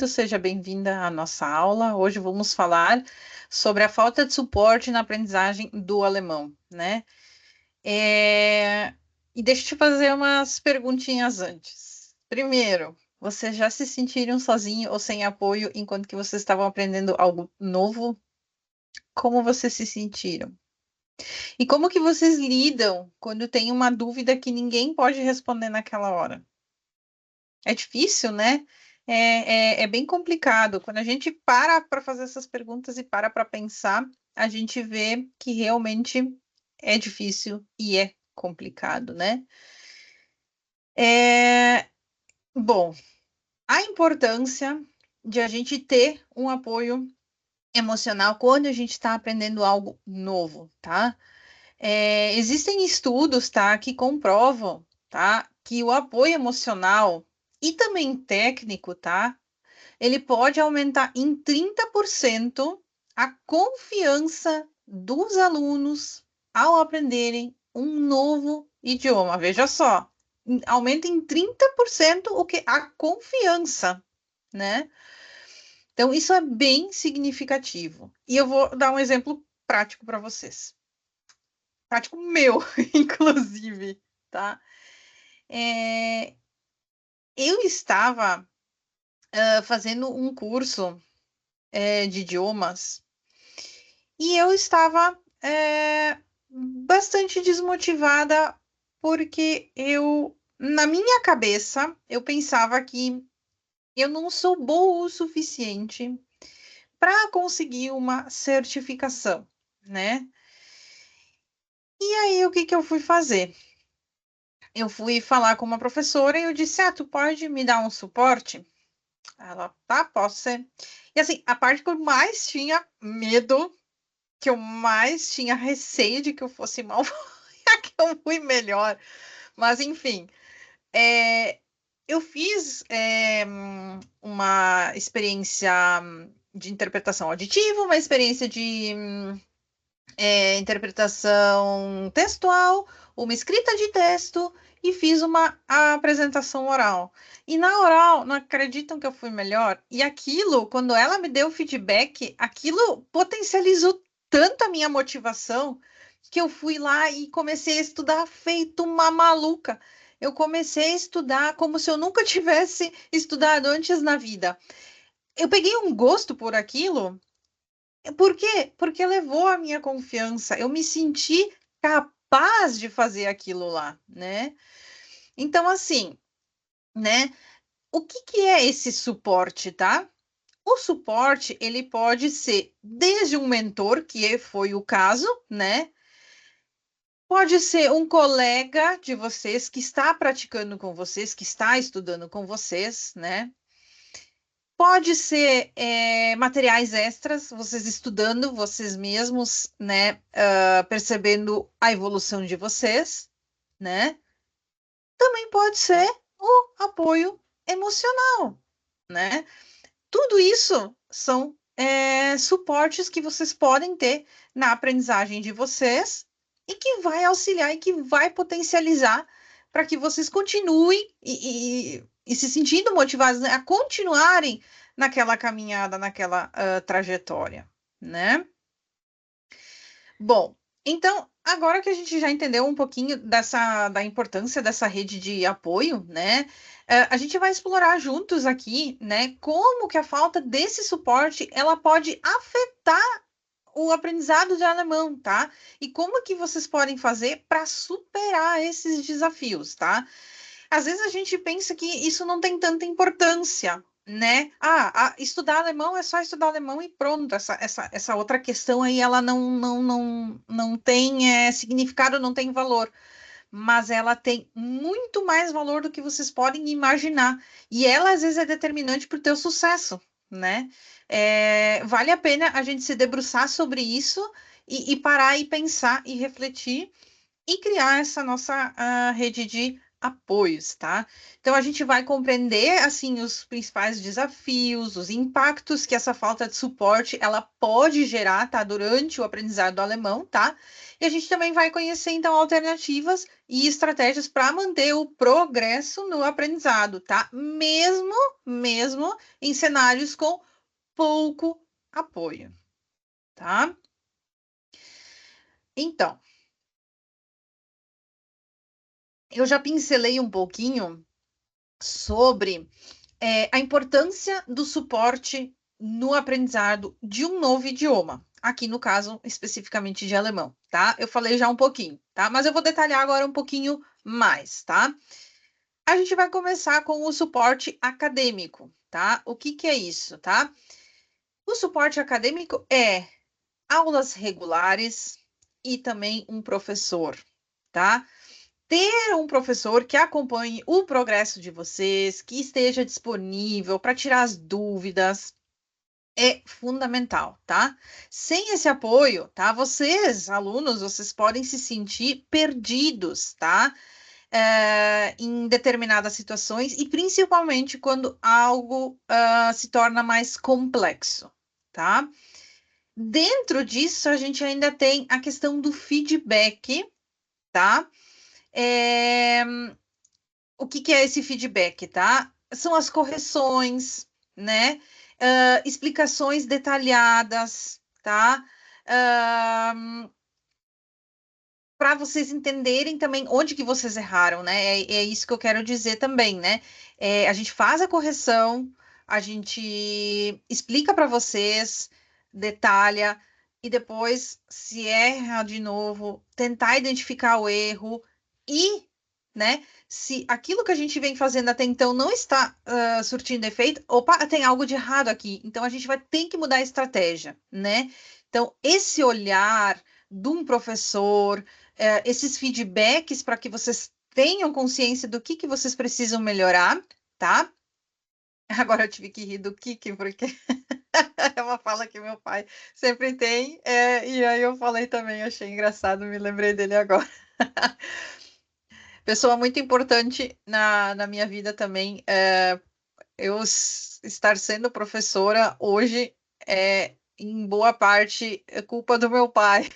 Seja bem-vinda à nossa aula. Hoje vamos falar sobre a falta de suporte na aprendizagem do alemão, né? E deixa eu te fazer umas perguntinhas antes. Primeiro, vocês já se sentiram sozinhos ou sem apoio enquanto que vocês estavam aprendendo algo novo? Como vocês se sentiram? E como que vocês lidam quando tem uma dúvida que ninguém pode responder naquela hora? É difícil, né? É bem complicado. Quando a gente para fazer essas perguntas e para pensar, a gente vê que realmente é difícil e é complicado, né? É, bom, a importância de a gente ter um apoio emocional quando a gente está aprendendo algo novo, tá? Existem estudos, tá, que comprovam, tá, que o apoio emocional e também técnico, tá, ele pode aumentar em 30% a confiança dos alunos ao aprenderem um novo idioma. Veja só, aumenta em 30% o que a confiança, né? Então isso é bem significativo. E eu vou dar um exemplo prático para vocês. Prático meu, inclusive, tá? É, eu estava fazendo um curso de idiomas. E eu estava bastante desmotivada porque na minha cabeça, eu pensava que eu não sou boa o suficiente para conseguir uma certificação, né? E aí, o que que eu fui fazer? Eu fui falar com uma professora e eu disse: tu pode me dar um suporte? Ela, tá, posso ser. E assim, a parte que eu mais tinha medo, que eu mais tinha receio de que eu fosse mal, a que eu fui melhor. Mas, enfim, eu fiz uma experiência de interpretação auditiva, uma experiência de interpretação textual, uma escrita de texto e fiz uma apresentação oral. E na oral, não acreditam que eu fui melhor? E aquilo, quando ela me deu o feedback, aquilo potencializou tanto a minha motivação que eu fui lá e comecei a estudar feito uma maluca. Eu comecei a estudar como se eu nunca tivesse estudado antes na vida. Eu peguei um gosto por aquilo. Por quê? Porque levou a minha confiança. Eu me senti capaz de fazer aquilo lá, né? Então, assim, né? O que que é esse suporte, tá? O suporte, ele pode ser desde um mentor, que foi o caso, né? Pode ser um colega de vocês que está praticando com vocês, que está estudando com vocês, né? Pode ser materiais extras, vocês estudando, vocês mesmos, né? Percebendo a evolução de vocês, né? Também pode ser o apoio emocional, né? Tudo isso são suportes que vocês podem ter na aprendizagem de vocês e que vai auxiliar e que vai potencializar para que vocês continuem e se sentindo motivados, né, a continuarem naquela caminhada, naquela trajetória, né? Bom, então, agora que a gente já entendeu um pouquinho da importância dessa rede de apoio, né? A gente vai explorar juntos aqui, né, como que a falta desse suporte, ela pode afetar o aprendizado de alemão, tá? E como que vocês podem fazer para superar esses desafios, tá? Às vezes a gente pensa que isso não tem tanta importância, né? Estudar alemão é só estudar alemão e pronto. Essa outra questão aí, ela não tem significado, não tem valor. Mas ela tem muito mais valor do que vocês podem imaginar. E ela, às vezes, é determinante para o teu sucesso, né? Vale a pena a gente se debruçar sobre isso e parar e pensar e refletir e criar essa nossa rede de apoios, tá? Então a gente vai compreender assim os principais desafios, os impactos que essa falta de suporte ela pode gerar, tá? Durante o aprendizado do alemão, tá? E a gente também vai conhecer então alternativas e estratégias para manter o progresso no aprendizado, tá? Mesmo em cenários com pouco apoio, tá? Então, eu já pincelei um pouquinho sobre a importância do suporte no aprendizado de um novo idioma. Aqui no caso, especificamente de alemão, tá? Eu falei já um pouquinho, tá? Mas eu vou detalhar agora um pouquinho mais, tá? A gente vai começar com o suporte acadêmico, tá? O que que é isso, tá? O suporte acadêmico é aulas regulares e também um professor, tá? Ter um professor que acompanhe o progresso de vocês, que esteja disponível para tirar as dúvidas, é fundamental, tá? Sem esse apoio, tá? Vocês, alunos, vocês podem se sentir perdidos, tá? Em determinadas situações e principalmente quando algo se torna mais complexo, tá? Dentro disso, a gente ainda tem a questão do feedback, tá? É, o que que é esse feedback, tá? São as correções, né? Explicações detalhadas, tá? Para vocês entenderem também onde que vocês erraram, né? É isso que eu quero dizer também, né? A gente faz a correção, a gente explica para vocês, detalha, e depois, se erra de novo, tentar identificar o erro e, né? Se aquilo que a gente vem fazendo até então não está surtindo efeito, opa, tem algo de errado aqui. Então a gente vai ter que mudar a estratégia, né? Então, esse olhar de um professor, esses feedbacks para que vocês tenham consciência do que vocês precisam melhorar, tá? Agora eu tive que rir do Kiki, porque é uma fala que meu pai sempre tem, e aí eu falei também, achei engraçado, me lembrei dele agora. Pessoa muito importante na minha vida também, eu estar sendo professora hoje em boa parte, é culpa do meu pai.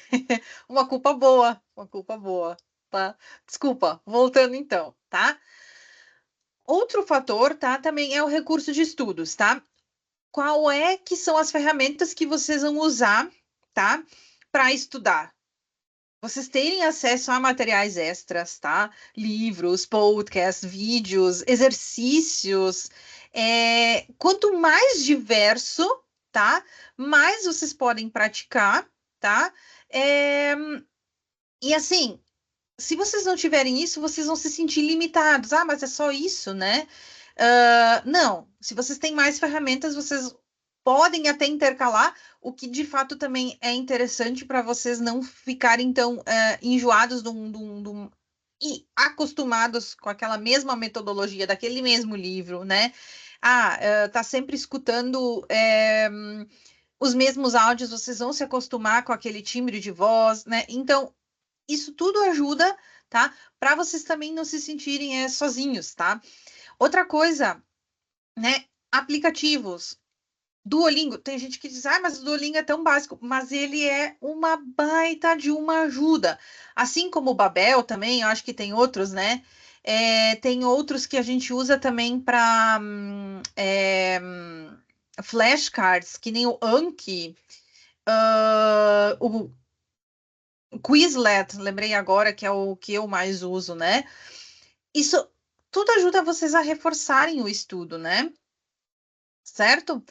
Uma culpa boa, tá? Desculpa, voltando então, tá? Outro fator, tá, também é o recurso de estudos, tá? Qual é que são as ferramentas que vocês vão usar, tá, para estudar? Vocês terem acesso a materiais extras, tá? Livros, podcasts, vídeos, exercícios. Quanto mais diverso, tá? Mais vocês podem praticar, tá? É, e assim, se vocês não tiverem isso, vocês vão se sentir limitados. Ah, mas é só isso, né? Não, se vocês têm mais ferramentas, vocês podem até intercalar, o que de fato também é interessante para vocês não ficarem tão enjoados e acostumados com aquela mesma metodologia, daquele mesmo livro, né? Tá sempre escutando os mesmos áudios, vocês vão se acostumar com aquele timbre de voz, né? Então, isso tudo ajuda, tá? Para vocês também não se sentirem sozinhos, tá? Outra coisa, né? Aplicativos. Duolingo, tem gente que diz, mas o Duolingo é tão básico, mas ele é uma baita de uma ajuda. Assim como o Babel também, eu acho que tem outros, né? Tem outros que a gente usa também para flashcards, que nem o Anki, o Quizlet, lembrei agora que é o que eu mais uso, né? Isso tudo ajuda vocês a reforçarem o estudo, né? Certo?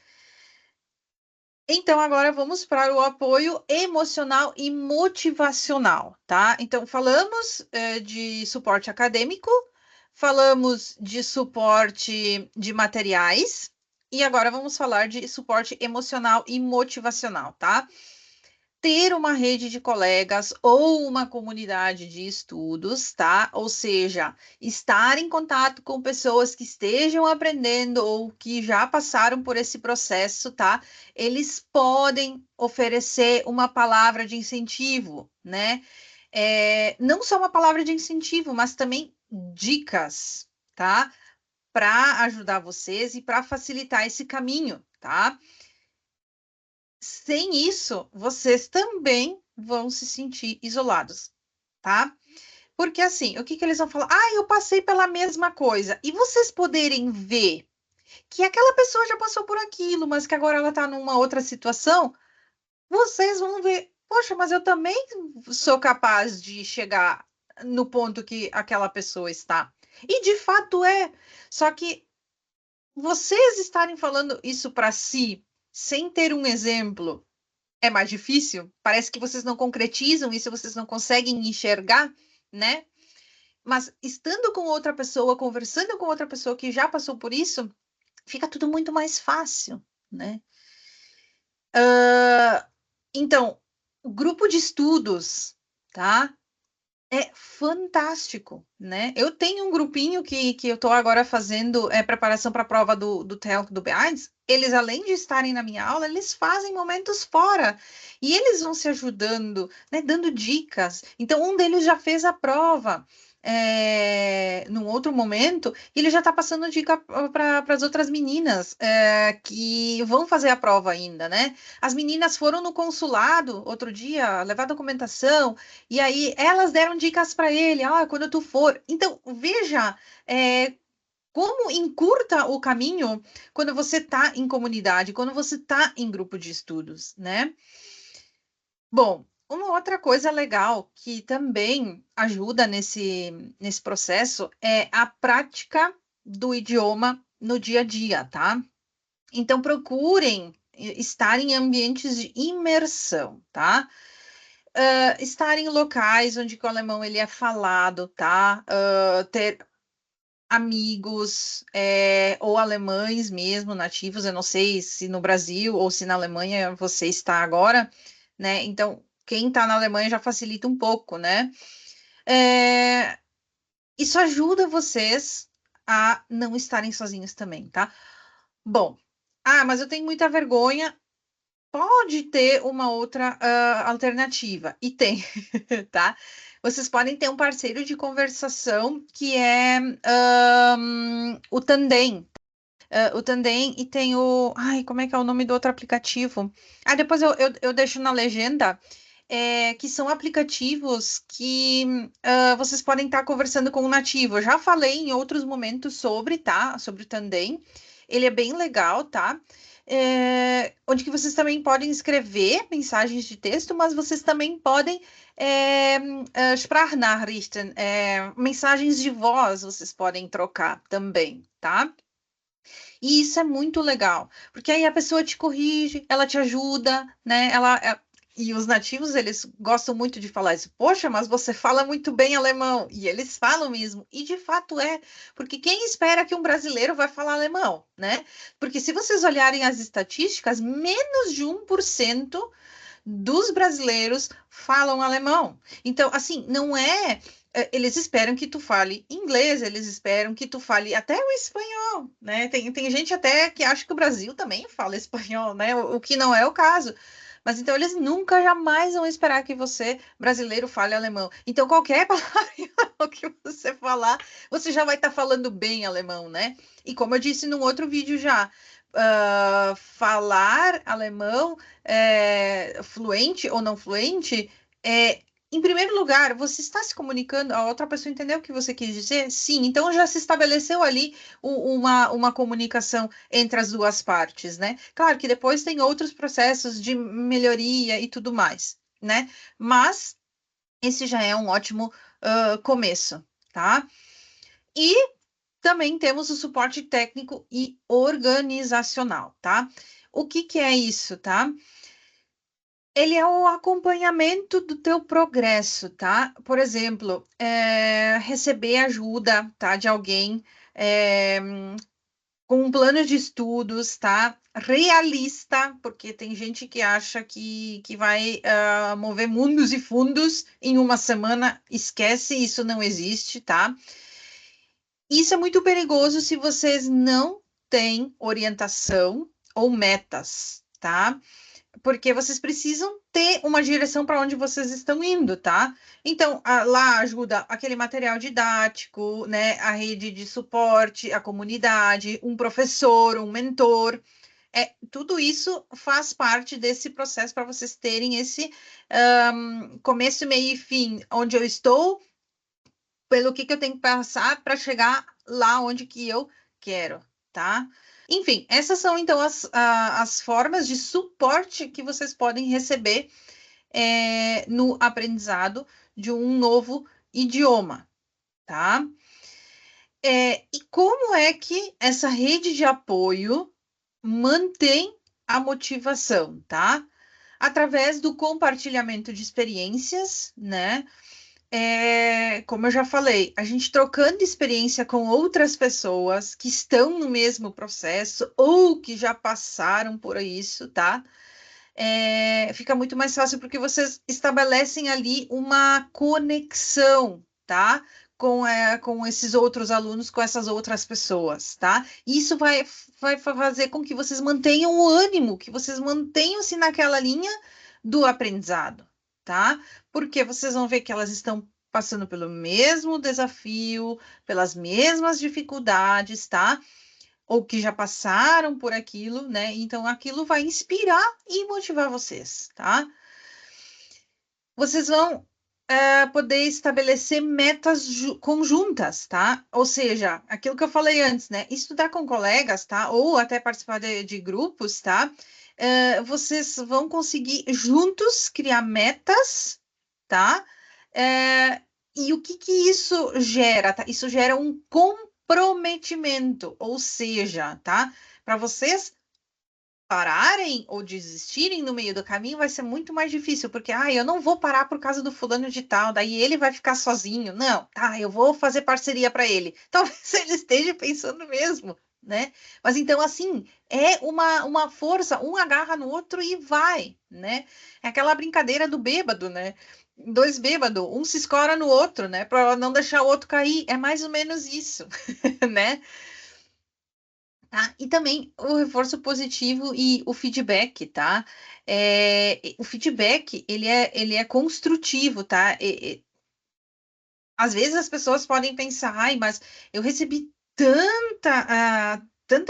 Então, agora vamos para o apoio emocional e motivacional, tá? Então, falamos de suporte acadêmico, falamos de suporte de materiais, e agora vamos falar de suporte emocional e motivacional, tá? Ter uma rede de colegas ou uma comunidade de estudos, tá? Ou seja, estar em contato com pessoas que estejam aprendendo ou que já passaram por esse processo, tá? Eles podem oferecer uma palavra de incentivo, né? Não só uma palavra de incentivo, mas também dicas, tá? Para ajudar vocês e para facilitar esse caminho, tá? Sem isso, vocês também vão se sentir isolados, tá? Porque assim, o que que eles vão falar? Ah, eu passei pela mesma coisa. E vocês poderem ver que aquela pessoa já passou por aquilo, mas que agora ela está numa outra situação, vocês vão ver, poxa, mas eu também sou capaz de chegar no ponto que aquela pessoa está. E de fato é. Só que vocês estarem falando isso para si, sem ter um exemplo, é mais difícil. Parece que vocês não concretizam isso, vocês não conseguem enxergar, né? Mas estando com outra pessoa, conversando com outra pessoa que já passou por isso, fica tudo muito mais fácil, né? Então, o grupo de estudos, tá? É fantástico, né? Eu tenho um grupinho que eu estou agora fazendo preparação para a prova do TELC do BEADS. Eles, além de estarem na minha aula, eles fazem momentos fora. E eles vão se ajudando, né, dando dicas. Então, um deles já fez a prova num outro momento, e ele já está passando dica para as outras meninas que vão fazer a prova ainda, né? As meninas foram no consulado outro dia levar documentação. E aí elas deram dicas para ele, quando tu for. Então, veja como encurta o caminho quando você está em comunidade, quando você está em grupo de estudos, né? Bom, uma outra coisa legal que também ajuda nesse processo é a prática do idioma no dia a dia, tá? Então, procurem estar em ambientes de imersão, tá? Estar em locais onde o alemão ele é falado, tá? Ter amigos ou alemães mesmo, nativos, eu não sei se no Brasil ou se na Alemanha você está agora, né? Então, quem está na Alemanha já facilita um pouco, né? Isso ajuda vocês a não estarem sozinhos também, tá? Bom, mas eu tenho muita vergonha. Pode ter uma outra alternativa, e tem, tá? Vocês podem ter um parceiro de conversação que é o Tandem. O Tandem e tem o. Ai, como é que é o nome do outro aplicativo? Depois eu deixo na legenda. Que são aplicativos que vocês podem estar conversando com o nativo. Eu já falei em outros momentos sobre, tá? Sobre o Tandem. Ele é bem legal, tá? Onde que vocês também podem escrever mensagens de texto, mas vocês também podem Sprachnachrichten, mensagens de voz, vocês podem trocar também, tá? E isso é muito legal, porque aí a pessoa te corrige, ela te ajuda, né? E os nativos, eles gostam muito de falar isso. Poxa, mas você fala muito bem alemão. E eles falam mesmo. E de fato é, porque quem espera que um brasileiro vai falar alemão, né? Porque se vocês olharem as estatísticas, menos de 1% dos brasileiros falam alemão. Então, assim, não é. Eles esperam que tu fale inglês, eles esperam que tu fale até o espanhol, né? Tem gente até que acha que o Brasil também fala espanhol, né? O que não é o caso. Mas então eles nunca, jamais vão esperar que você, brasileiro, fale alemão. Então, qualquer palavra que você falar, você já vai estar falando bem alemão, né? E como eu disse num outro vídeo já, falar alemão fluente ou não fluente, em primeiro lugar, você está se comunicando, a outra pessoa entendeu o que você quis dizer? Sim, então já se estabeleceu ali uma comunicação entre as duas partes, né? Claro que depois tem outros processos de melhoria e tudo mais, né? Mas esse já é um ótimo começo, tá? E também temos o suporte técnico e organizacional, tá? O que que é isso, tá? Ele é o acompanhamento do teu progresso, tá? Por exemplo, receber ajuda, tá? De alguém com um plano de estudos, tá? Realista, porque tem gente que acha que vai mover mundos e fundos em uma semana. Esquece, isso não existe, tá? Isso é muito perigoso se vocês não têm orientação ou metas, tá? Porque vocês precisam ter uma direção para onde vocês estão indo, tá? Então, lá ajuda aquele material didático, né? A rede de suporte, a comunidade, um professor, um mentor. Tudo isso faz parte desse processo para vocês terem esse começo, meio e fim, onde eu estou, pelo que eu tenho que passar para chegar lá onde que eu quero, tá? Enfim, essas são então as formas de suporte que vocês podem receber no aprendizado de um novo idioma, tá? E como é que essa rede de apoio mantém a motivação, tá? Através do compartilhamento de experiências, né? Como eu já falei, a gente trocando experiência com outras pessoas que estão no mesmo processo ou que já passaram por isso, tá? Fica muito mais fácil porque vocês estabelecem ali uma conexão, tá? Com esses outros alunos, com essas outras pessoas, tá? Isso vai fazer com que vocês mantenham o ânimo, que vocês mantenham-se naquela linha do aprendizado, tá? Porque vocês vão ver que elas estão passando pelo mesmo desafio, pelas mesmas dificuldades, tá? Ou que já passaram por aquilo, né? Então aquilo vai inspirar e motivar vocês, tá? Vocês vão poder estabelecer metas conjuntas, tá? Ou seja, aquilo que eu falei antes, né? Estudar com colegas, tá? Ou até participar de grupos, tá? Vocês vão conseguir juntos criar metas, tá? E o que que isso gera, tá? Isso gera um comprometimento, ou seja, tá? Para vocês pararem ou desistirem no meio do caminho vai ser muito mais difícil, porque eu não vou parar por causa do fulano de tal, daí ele vai ficar sozinho. Não, tá, eu vou fazer parceria para ele. Talvez ele esteja pensando mesmo, né? Mas então, assim, é uma força, um agarra no outro e vai, né? É aquela brincadeira do bêbado, né? Dois bêbados, um se escora no outro, né? Para não deixar o outro cair. É mais ou menos isso, né? Tá? E também o reforço positivo e o feedback, tá? O feedback, ele é construtivo, tá? Às vezes as pessoas podem pensar, ai, mas eu recebi tanta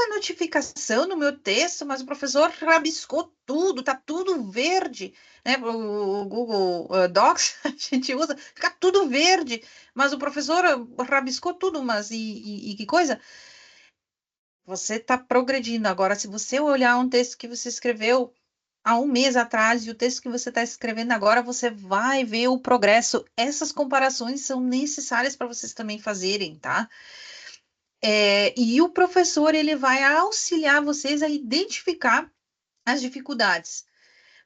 notificação no meu texto, mas o professor rabiscou tudo, tá tudo verde, né? O Google Docs a gente usa, fica tudo verde, mas o professor rabiscou tudo, mas e que coisa? Você está progredindo. Agora, se você olhar um texto que você escreveu há um mês atrás e o texto que você está escrevendo agora, você vai ver o progresso. Essas comparações são necessárias para vocês também fazerem, tá? E o professor, ele vai auxiliar vocês a identificar as dificuldades.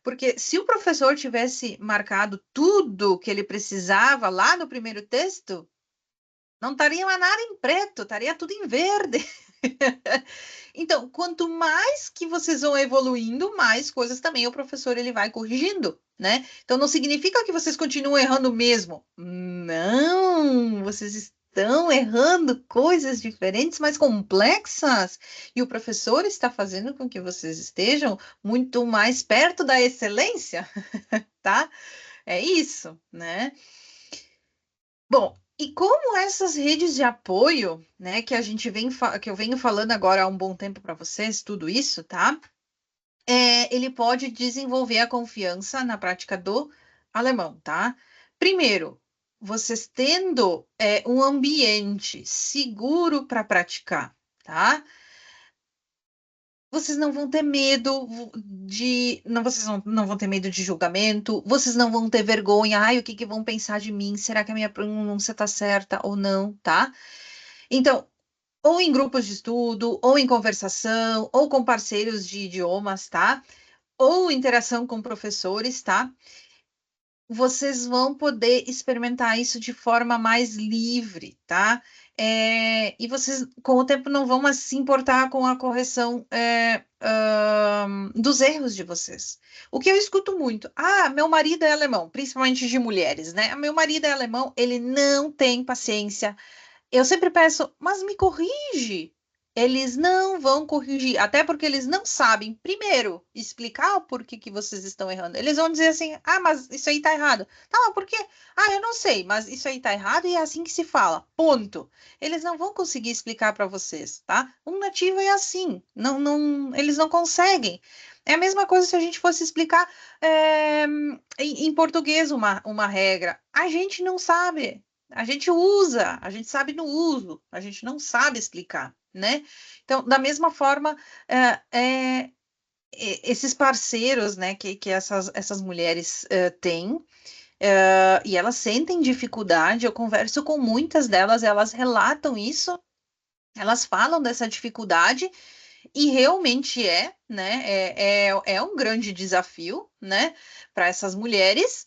Porque se o professor tivesse marcado tudo que ele precisava lá no primeiro texto, não estaria mais nada em preto, estaria tudo em verde. Então, quanto mais que vocês vão evoluindo, mais coisas também o professor ele vai corrigindo, né? Então, não significa que vocês continuam errando mesmo. Não, vocês estão errando coisas diferentes, mais complexas. E o professor está fazendo com que vocês estejam muito mais perto da excelência, tá? É isso, né? Bom, e como essas redes de apoio, né, que a gente que eu venho falando agora há um bom tempo para vocês, tudo isso, tá? Ele pode desenvolver a confiança na prática do alemão, tá? Primeiro, vocês tendo um ambiente seguro para praticar, tá? Vocês não vão ter medo não, vocês não vão ter medo de julgamento, vocês não vão ter vergonha, ai, o que que vão pensar de mim? Será que a minha pronúncia tá certa ou não, tá? Então, ou em grupos de estudo, ou em conversação, ou com parceiros de idiomas, tá? Ou interação com professores, tá? Vocês vão poder experimentar isso de forma mais livre, tá? E vocês, com o tempo, não vão mais se importar com a correção dos erros de vocês. O que eu escuto muito, meu marido é alemão, principalmente de mulheres, né? Meu marido é alemão, ele não tem paciência. Eu sempre peço, mas me corrige. Eles não vão corrigir, até porque eles não sabem, primeiro, explicar o porquê que vocês estão errando. Eles vão dizer assim, ah, mas isso aí tá errado. Tá, mas por quê? Ah, eu não sei, mas isso aí tá errado e é assim que se fala. Ponto. Eles não vão conseguir explicar para vocês, tá? Um nativo é assim, eles não conseguem. É a mesma coisa se a gente fosse explicar em português uma regra. A gente não sabe. A gente usa, a gente sabe no uso, a gente não sabe explicar, né? Então, da mesma forma, esses parceiros, né, que essas mulheres têm, e elas sentem dificuldade, eu converso com muitas delas, elas relatam isso, elas falam dessa dificuldade, e realmente né, é um grande desafio, né, para essas mulheres,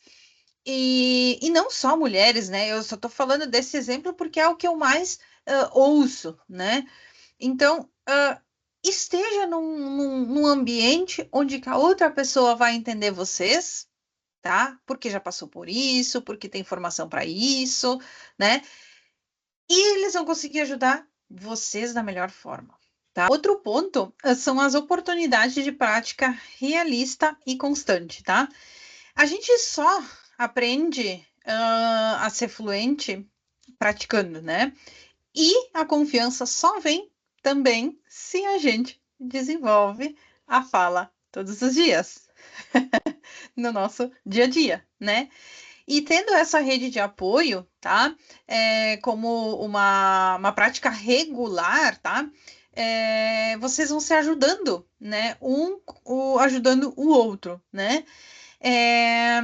e não só mulheres, né? Eu só estou falando desse exemplo porque é o que eu mais ouço, né? Então, esteja num ambiente onde que a outra pessoa vai entender vocês, tá? Porque já passou por isso, porque tem formação para isso, né? E eles vão conseguir ajudar vocês da melhor forma. Tá? Outro ponto são as oportunidades de prática realista e constante, tá? A gente só aprende a ser fluente praticando, né? E a confiança só vem também se a gente desenvolve a fala todos os dias, no nosso dia a dia, né? E tendo essa rede de apoio, tá? Como uma prática regular, tá? Vocês vão se ajudando, né? Ajudando o outro, né? É,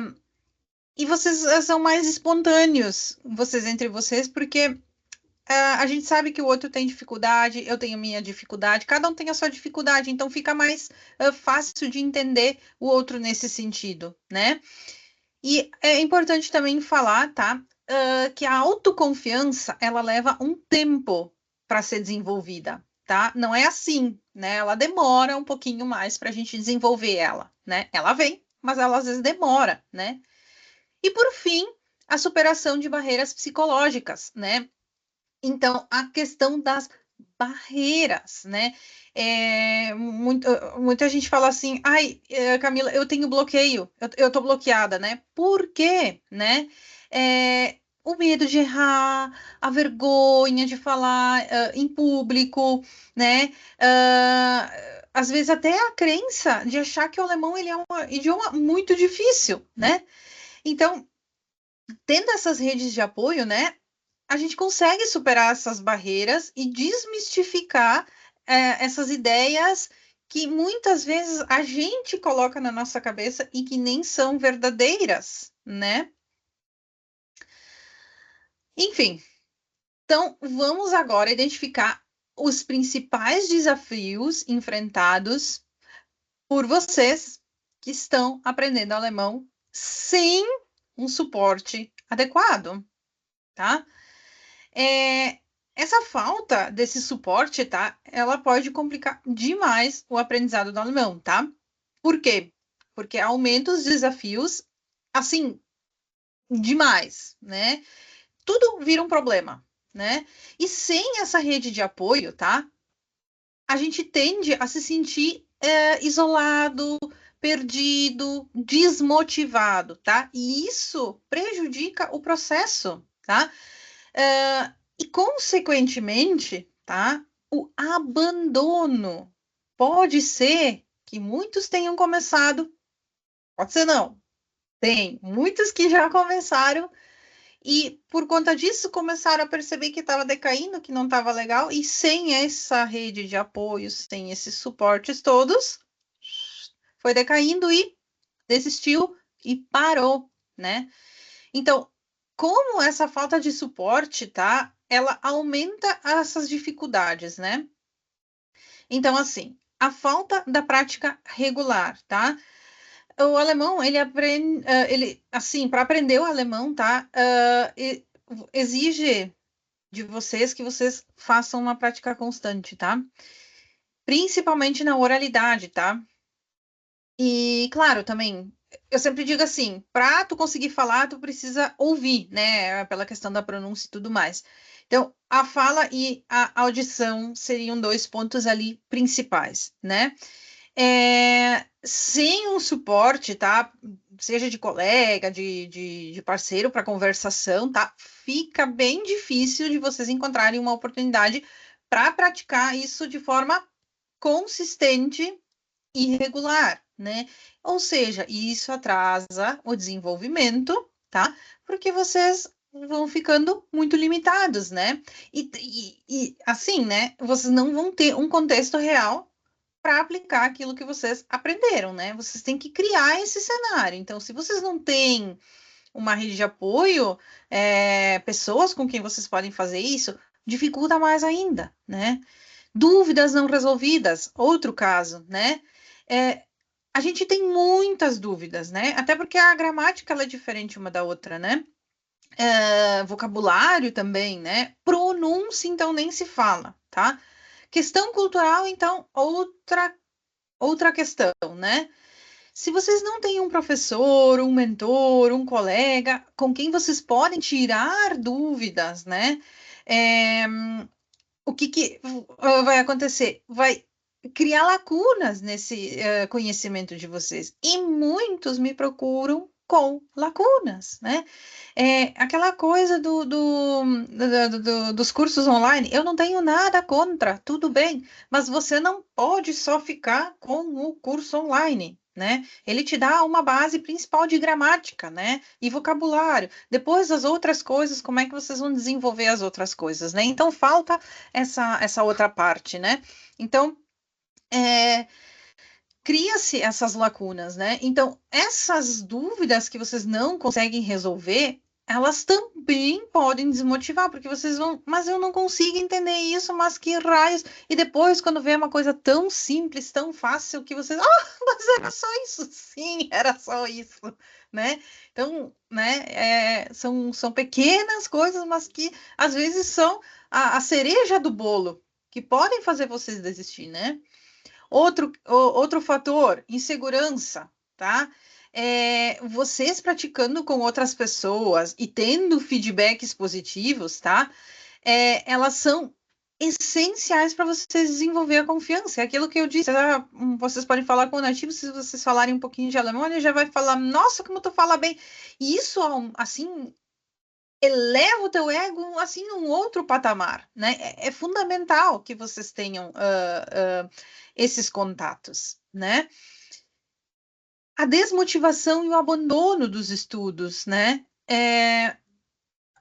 e vocês são mais espontâneos, vocês entre vocês, porque a gente sabe que o outro tem dificuldade, eu tenho minha dificuldade, cada um tem a sua dificuldade, então fica mais fácil de entender o outro nesse sentido, né? E é importante também falar, tá? Que a autoconfiança, ela leva um tempo para ser desenvolvida, tá? Não é assim, né? Ela demora um pouquinho mais para a gente desenvolver ela, né? Ela vem, mas ela às vezes demora, né? E por fim, a superação de barreiras psicológicas, né? Então, a questão das barreiras, né? Muita gente fala assim, ai, Camila, eu tenho bloqueio, eu tô bloqueada, né? Por quê, né? O medo de errar, a vergonha de falar em público, né? Às vezes até a crença de achar que o alemão ele é um idioma muito difícil, né? Então, tendo essas redes de apoio, né? A gente consegue superar essas barreiras e desmistificar essas ideias que muitas vezes a gente coloca na nossa cabeça e que nem são verdadeiras, né? Enfim, então vamos agora identificar os principais desafios enfrentados por vocês que estão aprendendo alemão sem um suporte adequado, tá? Essa falta desse suporte, tá? Ela pode complicar demais o aprendizado do alemão, tá? Por quê? Porque aumenta os desafios, assim, demais, né? Tudo vira um problema, né? E sem essa rede de apoio, tá? A gente tende a se sentir isolado, perdido, desmotivado, tá? E isso prejudica o processo, tá? E, consequentemente, tá? O abandono pode ser que muitos tenham começado, pode ser não, tem muitos que já começaram e por conta disso começaram a perceber que estava decaindo, que não estava legal e sem essa rede de apoio, sem esses suportes todos, foi decaindo e desistiu e parou, né? Então, como essa falta de suporte, tá? Ela aumenta essas dificuldades, né? Então, assim, a falta da prática regular, tá? O alemão, ele aprende, assim, para aprender o alemão, tá? Exige de vocês que vocês façam uma prática constante, tá? Principalmente na oralidade, tá? E, claro, também, eu sempre digo assim, para tu conseguir falar, tu precisa ouvir, né? Pela questão da pronúncia e tudo mais. Então, a fala e a audição seriam dois pontos ali principais, né? Sem um suporte, tá? Seja de colega, de parceiro para conversação, tá? Fica bem difícil de vocês encontrarem uma oportunidade para praticar isso de forma consistente e regular, né? Ou seja, isso atrasa o desenvolvimento, tá? Porque vocês vão ficando muito limitados, né? E assim, né? Vocês não vão ter um contexto real para aplicar aquilo que vocês aprenderam, né? Vocês têm que criar esse cenário. Então, se vocês não têm uma rede de apoio, pessoas com quem vocês podem fazer isso, dificulta mais ainda, né? Dúvidas não resolvidas, outro caso, né? É, a gente tem muitas dúvidas, né? Até porque a gramática ela é diferente uma da outra, né? Vocabulário também, né? Pronúncia, então, nem se fala, tá? Questão cultural, então, outra questão, né? Se vocês não têm um professor, um mentor, um colega com quem vocês podem tirar dúvidas, né? É, o que vai acontecer? Vai criar lacunas nesse conhecimento de vocês. E muitos me procuram com lacunas, né? Aquela coisa dos cursos online, eu não tenho nada contra, tudo bem, mas você não pode só ficar com o curso online. Né? Ele te dá uma base principal de gramática, né? E vocabulário. Depois as outras coisas, como é que vocês vão desenvolver as outras coisas, né? Então falta essa outra parte, né? Então, cria-se essas lacunas, né? Então, essas dúvidas que vocês não conseguem resolver, elas também podem desmotivar, porque vocês vão, mas eu não consigo entender isso, mas que raios. E depois, quando vê uma coisa tão simples, tão fácil, que vocês, mas era só isso. Sim, era só isso, né? Então, né, são pequenas coisas, mas que às vezes são a cereja do bolo, que podem fazer vocês desistir, né? Outro fator, insegurança, tá? Vocês praticando com outras pessoas e tendo feedbacks positivos, tá? Elas são essenciais para vocês desenvolver a confiança. É aquilo que eu disse, vocês podem falar com o nativo, se vocês falarem um pouquinho de alemão, ele já vai falar, nossa, como tu fala bem. E isso, assim, eleva o teu ego, assim, num outro patamar, né? É fundamental que vocês tenham esses contatos, né? A desmotivação e o abandono dos estudos, né?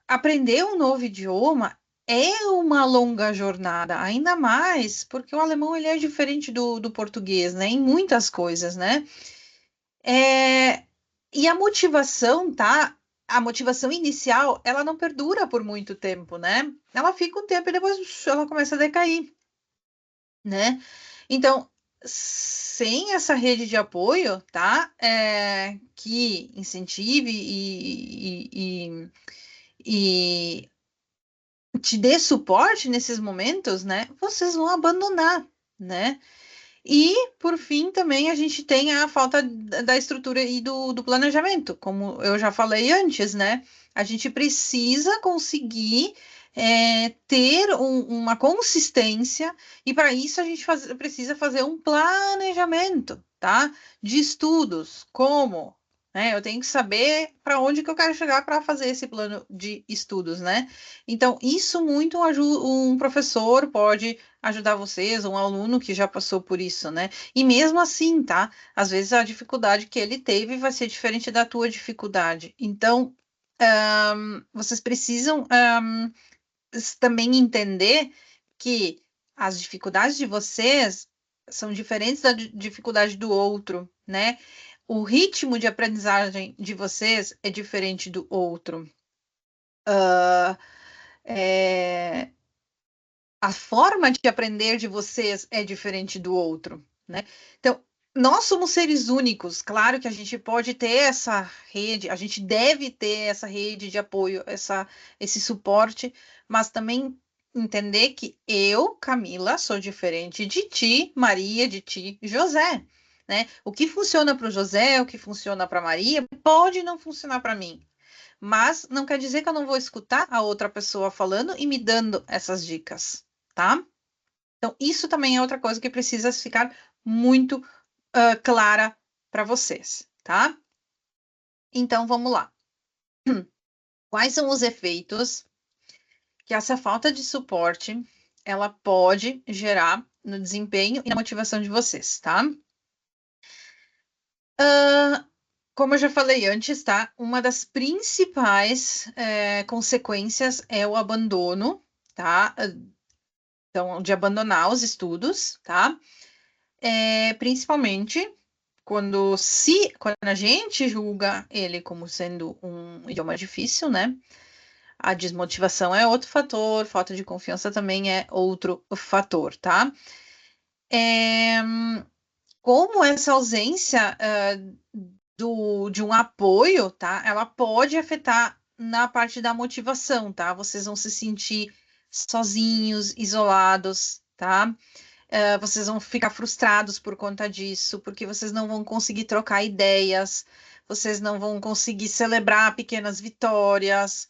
Aprender um novo idioma é uma longa jornada, ainda mais porque o alemão ele é diferente do português, né? Em muitas coisas, né? E a motivação, tá? A motivação inicial, ela não perdura por muito tempo, né? Ela fica um tempo e depois ela começa a decair, né? Então, sem essa rede de apoio, tá? Que incentive e te dê suporte nesses momentos, né? Vocês vão abandonar, né? E, por fim, também a gente tem a falta da estrutura e do planejamento, como eu já falei antes, né? A gente precisa conseguir ter uma consistência, e para isso a gente precisa fazer um planejamento, tá? De estudos, como, né? Eu tenho que saber para onde que eu quero chegar para fazer esse plano de estudos, né? Então, isso muito um professor pode ajudar vocês, um aluno que já passou por isso, né? E mesmo assim, tá? Às vezes a dificuldade que ele teve vai ser diferente da tua dificuldade. Então, vocês precisam também entender que as dificuldades de vocês são diferentes da dificuldade do outro, né? O ritmo de aprendizagem de vocês é diferente do outro. É, a forma de aprender de vocês é diferente do outro, né? Então, nós somos seres únicos, claro que a gente pode ter essa rede, a gente deve ter essa rede de apoio, esse suporte, mas também entender que eu, Camila, sou diferente de ti, Maria, de ti, José, né? O que funciona para o José, o que funciona para Maria, pode não funcionar para mim. mas não quer dizer que eu não vou escutar a outra pessoa falando e me dando essas dicas, tá? Então, isso também é outra coisa que precisa ficar muito clara para vocês, tá? Então, vamos lá. Quais são os efeitos que essa falta de suporte ela pode gerar no desempenho e na motivação de vocês, tá? Como eu já falei antes, tá? Uma das principais consequências é o abandono, tá? Então, de abandonar os estudos, tá? Principalmente quando a gente julga ele como sendo um idioma difícil, né? A desmotivação é outro fator, falta de confiança também é outro fator, tá? É, como essa ausência de um apoio, tá? Ela pode afetar na parte da motivação, tá? Vocês vão se sentir sozinhos, isolados, tá? Vocês vão ficar frustrados por conta disso, porque vocês não vão conseguir trocar ideias, vocês não vão conseguir celebrar pequenas vitórias,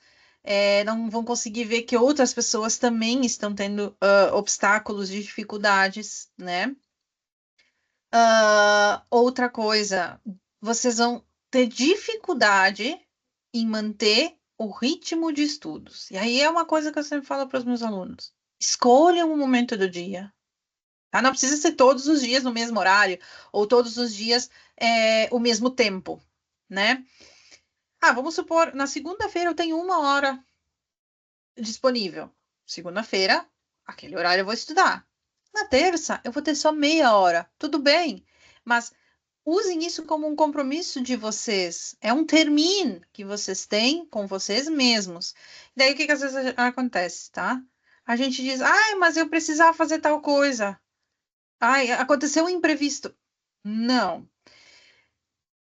não vão conseguir ver que outras pessoas também estão tendo obstáculos e dificuldades, né? Outra coisa, vocês vão ter dificuldade em manter o ritmo de estudos. E aí é uma coisa que eu sempre falo para os meus alunos: escolham um momento do dia. Tá? Não precisa ser todos os dias no mesmo horário, ou todos os dias o mesmo tempo, né? Vamos supor, na segunda-feira eu tenho 1 hora disponível. Segunda-feira, aquele horário eu vou estudar. Na terça, eu vou ter só meia hora. Tudo bem, mas usem isso como um compromisso de vocês. É um termine que vocês têm com vocês mesmos. Daí o que às vezes acontece, tá? A gente diz, ai, mas eu precisava fazer tal coisa. Ai, aconteceu um imprevisto. Não.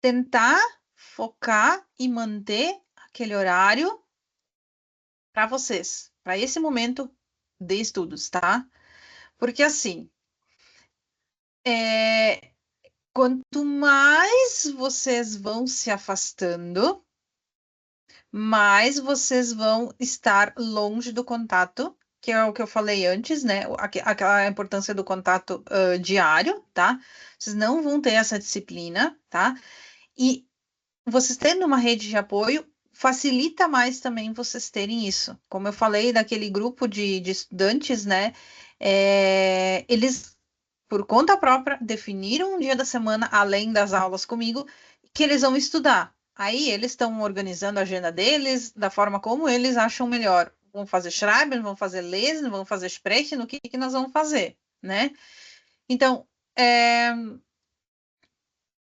Tentar focar e manter aquele horário para vocês, para esse momento de estudos, tá? Porque assim, é, quanto mais vocês vão se afastando, mais vocês vão estar longe do contato, que é o que eu falei antes, né? Aquela importância do contato diário, tá? Vocês não vão ter essa disciplina, tá? E vocês tendo uma rede de apoio facilita mais também vocês terem isso. Como eu falei daquele grupo de estudantes, né? Eles, por conta própria, definiram um dia da semana, além das aulas comigo, que eles vão estudar. Aí eles estão organizando a agenda deles da forma como eles acham melhor. Vão fazer Schreiben, vão fazer Lesen, vão fazer Sprechen, no que nós vamos fazer, né? Então,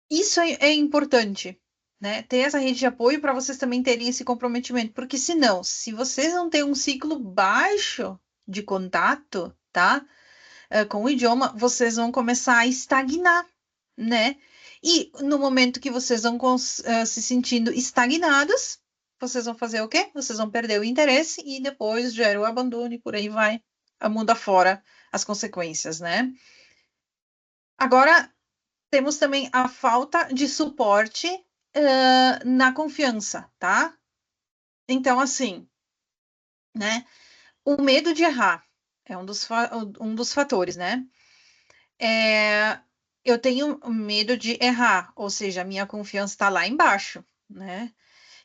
isso é importante, né? Ter essa rede de apoio para vocês também terem esse comprometimento, porque senão, se vocês não têm um ciclo baixo de contato, tá? Com o idioma, vocês vão começar a estagnar, né? E no momento que vocês vão se sentindo estagnados, vocês vão fazer o quê? Vocês vão perder o interesse e depois gera o abandono e por aí vai, a mundo afora as consequências, né? Agora, temos também a falta de suporte na confiança, tá? Então, assim, né? O medo de errar é um dos fatores, né? Eu tenho medo de errar, ou seja, a minha confiança está lá embaixo, né?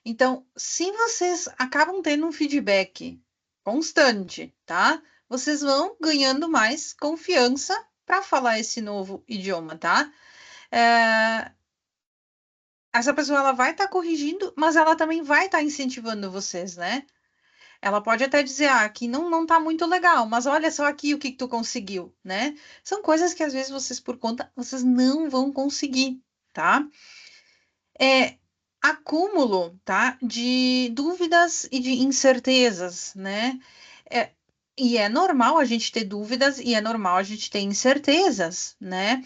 Então, se vocês acabam tendo um feedback constante, tá? Vocês vão ganhando mais confiança para falar esse novo idioma, tá? Essa pessoa ela vai estar corrigindo, mas ela também vai estar incentivando vocês, né? Ela pode até dizer, aqui não tá muito legal, mas olha só aqui o que tu conseguiu, né? São coisas que às vezes vocês por conta, vocês não vão conseguir, tá? É acúmulo, tá? De dúvidas e de incertezas, né? É, e é normal a gente ter dúvidas e é normal a gente ter incertezas, né?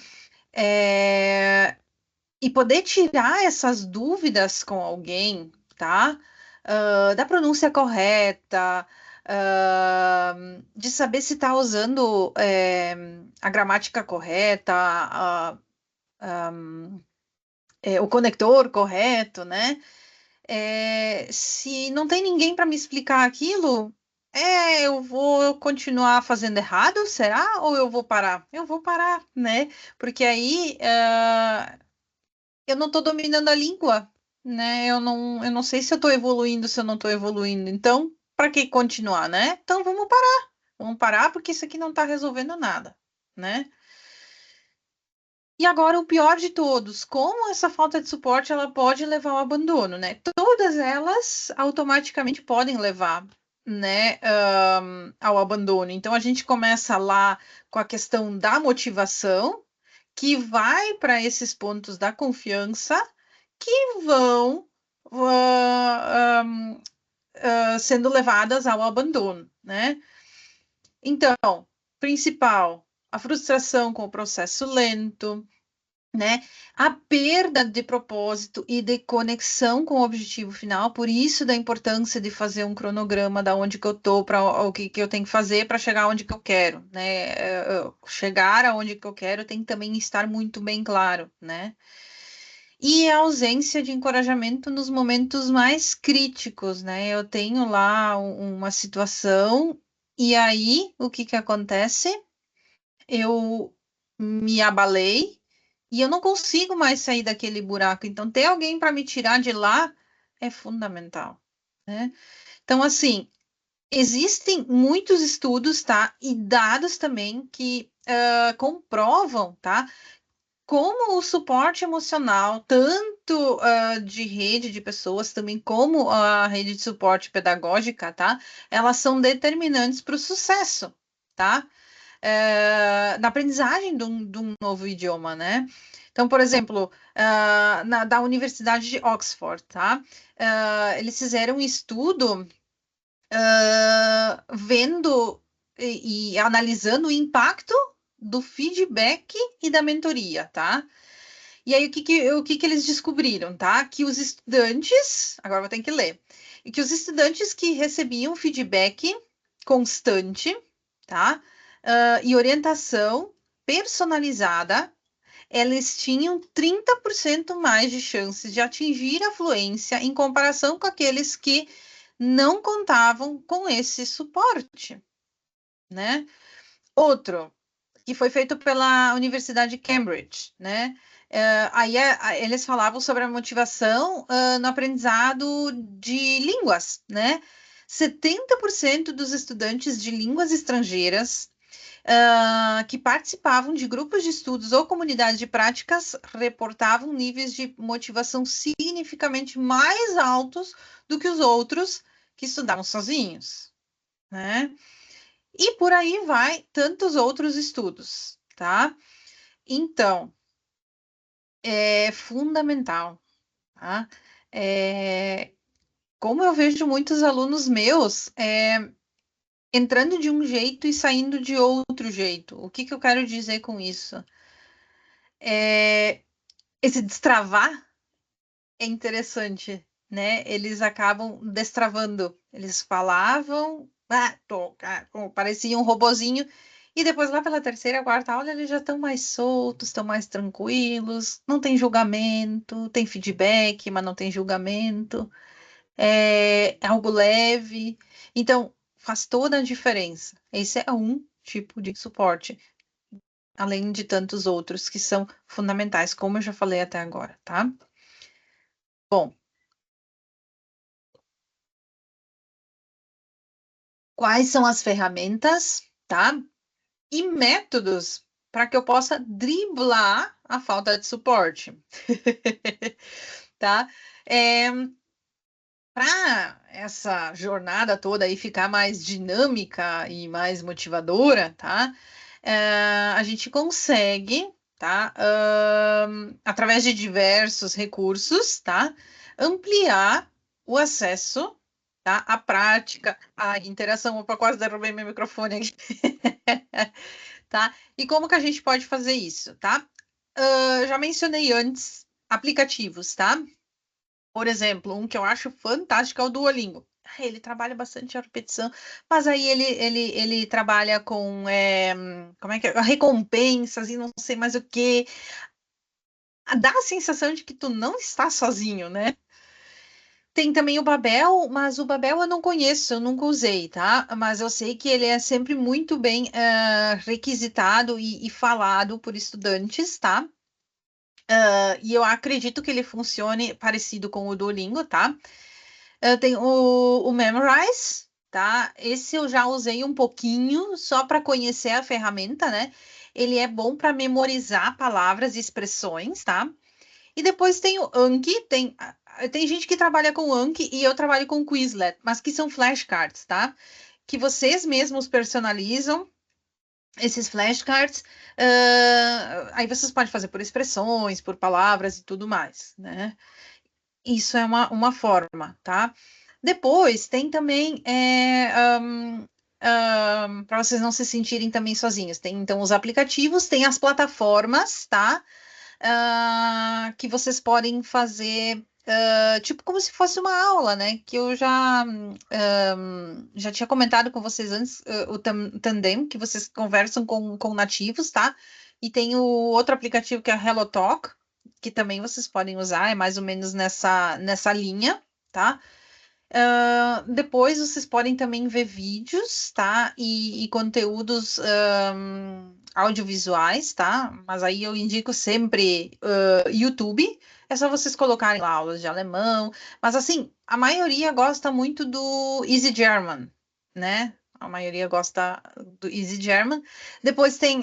E poder tirar essas dúvidas com alguém, tá? Da pronúncia correta, de saber se está usando a gramática correta, o conector correto, né? Se não tem ninguém para me explicar aquilo, eu vou continuar fazendo errado, será? Ou eu vou parar? Eu vou parar, né? Porque aí eu não estou dominando a língua, né? Eu não sei se eu estou evoluindo, se eu não estou evoluindo. Então, para que continuar, né? Então, vamos parar. Vamos parar porque isso aqui não está resolvendo nada, né? E agora o pior de todos, como essa falta de suporte ela pode levar ao abandono, né? Todas elas automaticamente podem levar, né, ao abandono. Então a gente começa lá com a questão da motivação, que vai para esses pontos da confiança, que vão sendo levadas ao abandono, né? Então, principal, a frustração com o processo lento, né? A perda de propósito e de conexão com o objetivo final, por isso da importância de fazer um cronograma da onde que eu tô, para o que eu tenho que fazer para chegar onde que eu quero, né? Chegar aonde que eu quero tem que também estar muito bem claro, né? E a ausência de encorajamento nos momentos mais críticos, né? Eu tenho lá uma situação e aí o que que acontece? Eu me abalei e eu não consigo mais sair daquele buraco. Então, ter alguém para me tirar de lá é fundamental, né? Então, assim, existem muitos estudos, tá? E dados também que comprovam, tá? Como o suporte emocional, tanto de rede de pessoas, também como a rede de suporte pedagógica, tá? Elas são determinantes para o sucesso, tá? Na aprendizagem de um novo idioma, né? Então, por exemplo, da Universidade de Oxford, tá? Eles fizeram um estudo vendo e analisando o impacto do feedback e da mentoria, tá? E aí, o que que eles descobriram, tá? Que os estudantes, agora vou ter que ler, e que os estudantes que recebiam feedback constante, tá? E orientação personalizada, eles tinham 30% mais de chances de atingir a fluência em comparação com aqueles que não contavam com esse suporte, né? Outro, que foi feito pela Universidade de Cambridge, né? Aí eles falavam sobre a motivação no aprendizado de línguas, né? 70% dos estudantes de línguas estrangeiras que participavam de grupos de estudos ou comunidades de práticas reportavam níveis de motivação significativamente mais altos do que os outros que estudavam sozinhos, né? E por aí vai tantos outros estudos, tá? Então, é fundamental, tá? É, como eu vejo muitos alunos meus entrando de um jeito e saindo de outro jeito. O que que eu quero dizer com isso? Esse destravar é interessante, né? Eles acabam destravando. Eles falavam, parecia um robozinho, e depois lá pela terceira, quarta aula, eles já estão mais soltos, estão mais tranquilos, não tem julgamento, tem feedback, mas não tem julgamento, é algo leve. Então, faz toda a diferença. Esse é um tipo de suporte, além de tantos outros que são fundamentais, como eu já falei até agora, tá? Bom, quais são as ferramentas, tá? E métodos para que eu possa driblar a falta de suporte, tá? É, para essa jornada toda aí ficar mais dinâmica e mais motivadora, tá? A gente consegue, tá? Através de diversos recursos, tá? Ampliar o acesso, tá? À prática, à interação. Opa, quase derrubei meu microfone aqui. Tá? E como que a gente pode fazer isso, tá? Já mencionei antes aplicativos, tá? Por exemplo, um que eu acho fantástico é o Duolingo. Ele trabalha bastante a repetição, mas aí ele trabalha com como é que é? Recompensas e não sei mais o que. Dá a sensação de que tu não está sozinho, né? Tem também o Babel, mas o Babel eu não conheço, eu nunca usei, tá? Mas eu sei que ele é sempre muito bem requisitado e falado por estudantes, tá? E eu acredito que ele funcione parecido com o Duolingo, tá? Tem o Memrise, tá? Esse eu já usei um pouquinho, só para conhecer a ferramenta, né? Ele é bom para memorizar palavras e expressões, tá? E depois tem o Anki, tem gente que trabalha com Anki e eu trabalho com Quizlet, mas que são flashcards, tá? Que vocês mesmos personalizam esses flashcards, aí vocês podem fazer por expressões, por palavras e tudo mais, né? Isso é uma forma, tá? Depois tem também para vocês não se sentirem também sozinhos. Tem então os aplicativos, tem as plataformas, tá? Que vocês podem fazer tipo como se fosse uma aula, né? Que eu já tinha comentado com vocês antes, o Tandem, que vocês conversam com nativos, tá? E tem o outro aplicativo que é a HelloTalk, que também vocês podem usar, é mais ou menos nessa linha, tá? Depois vocês podem também ver vídeos, tá? E conteúdos audiovisuais, tá? Mas aí eu indico sempre YouTube. É só vocês colocarem lá aulas de alemão. Mas assim, a maioria gosta muito do Easy German, né? A maioria gosta do Easy German. Depois tem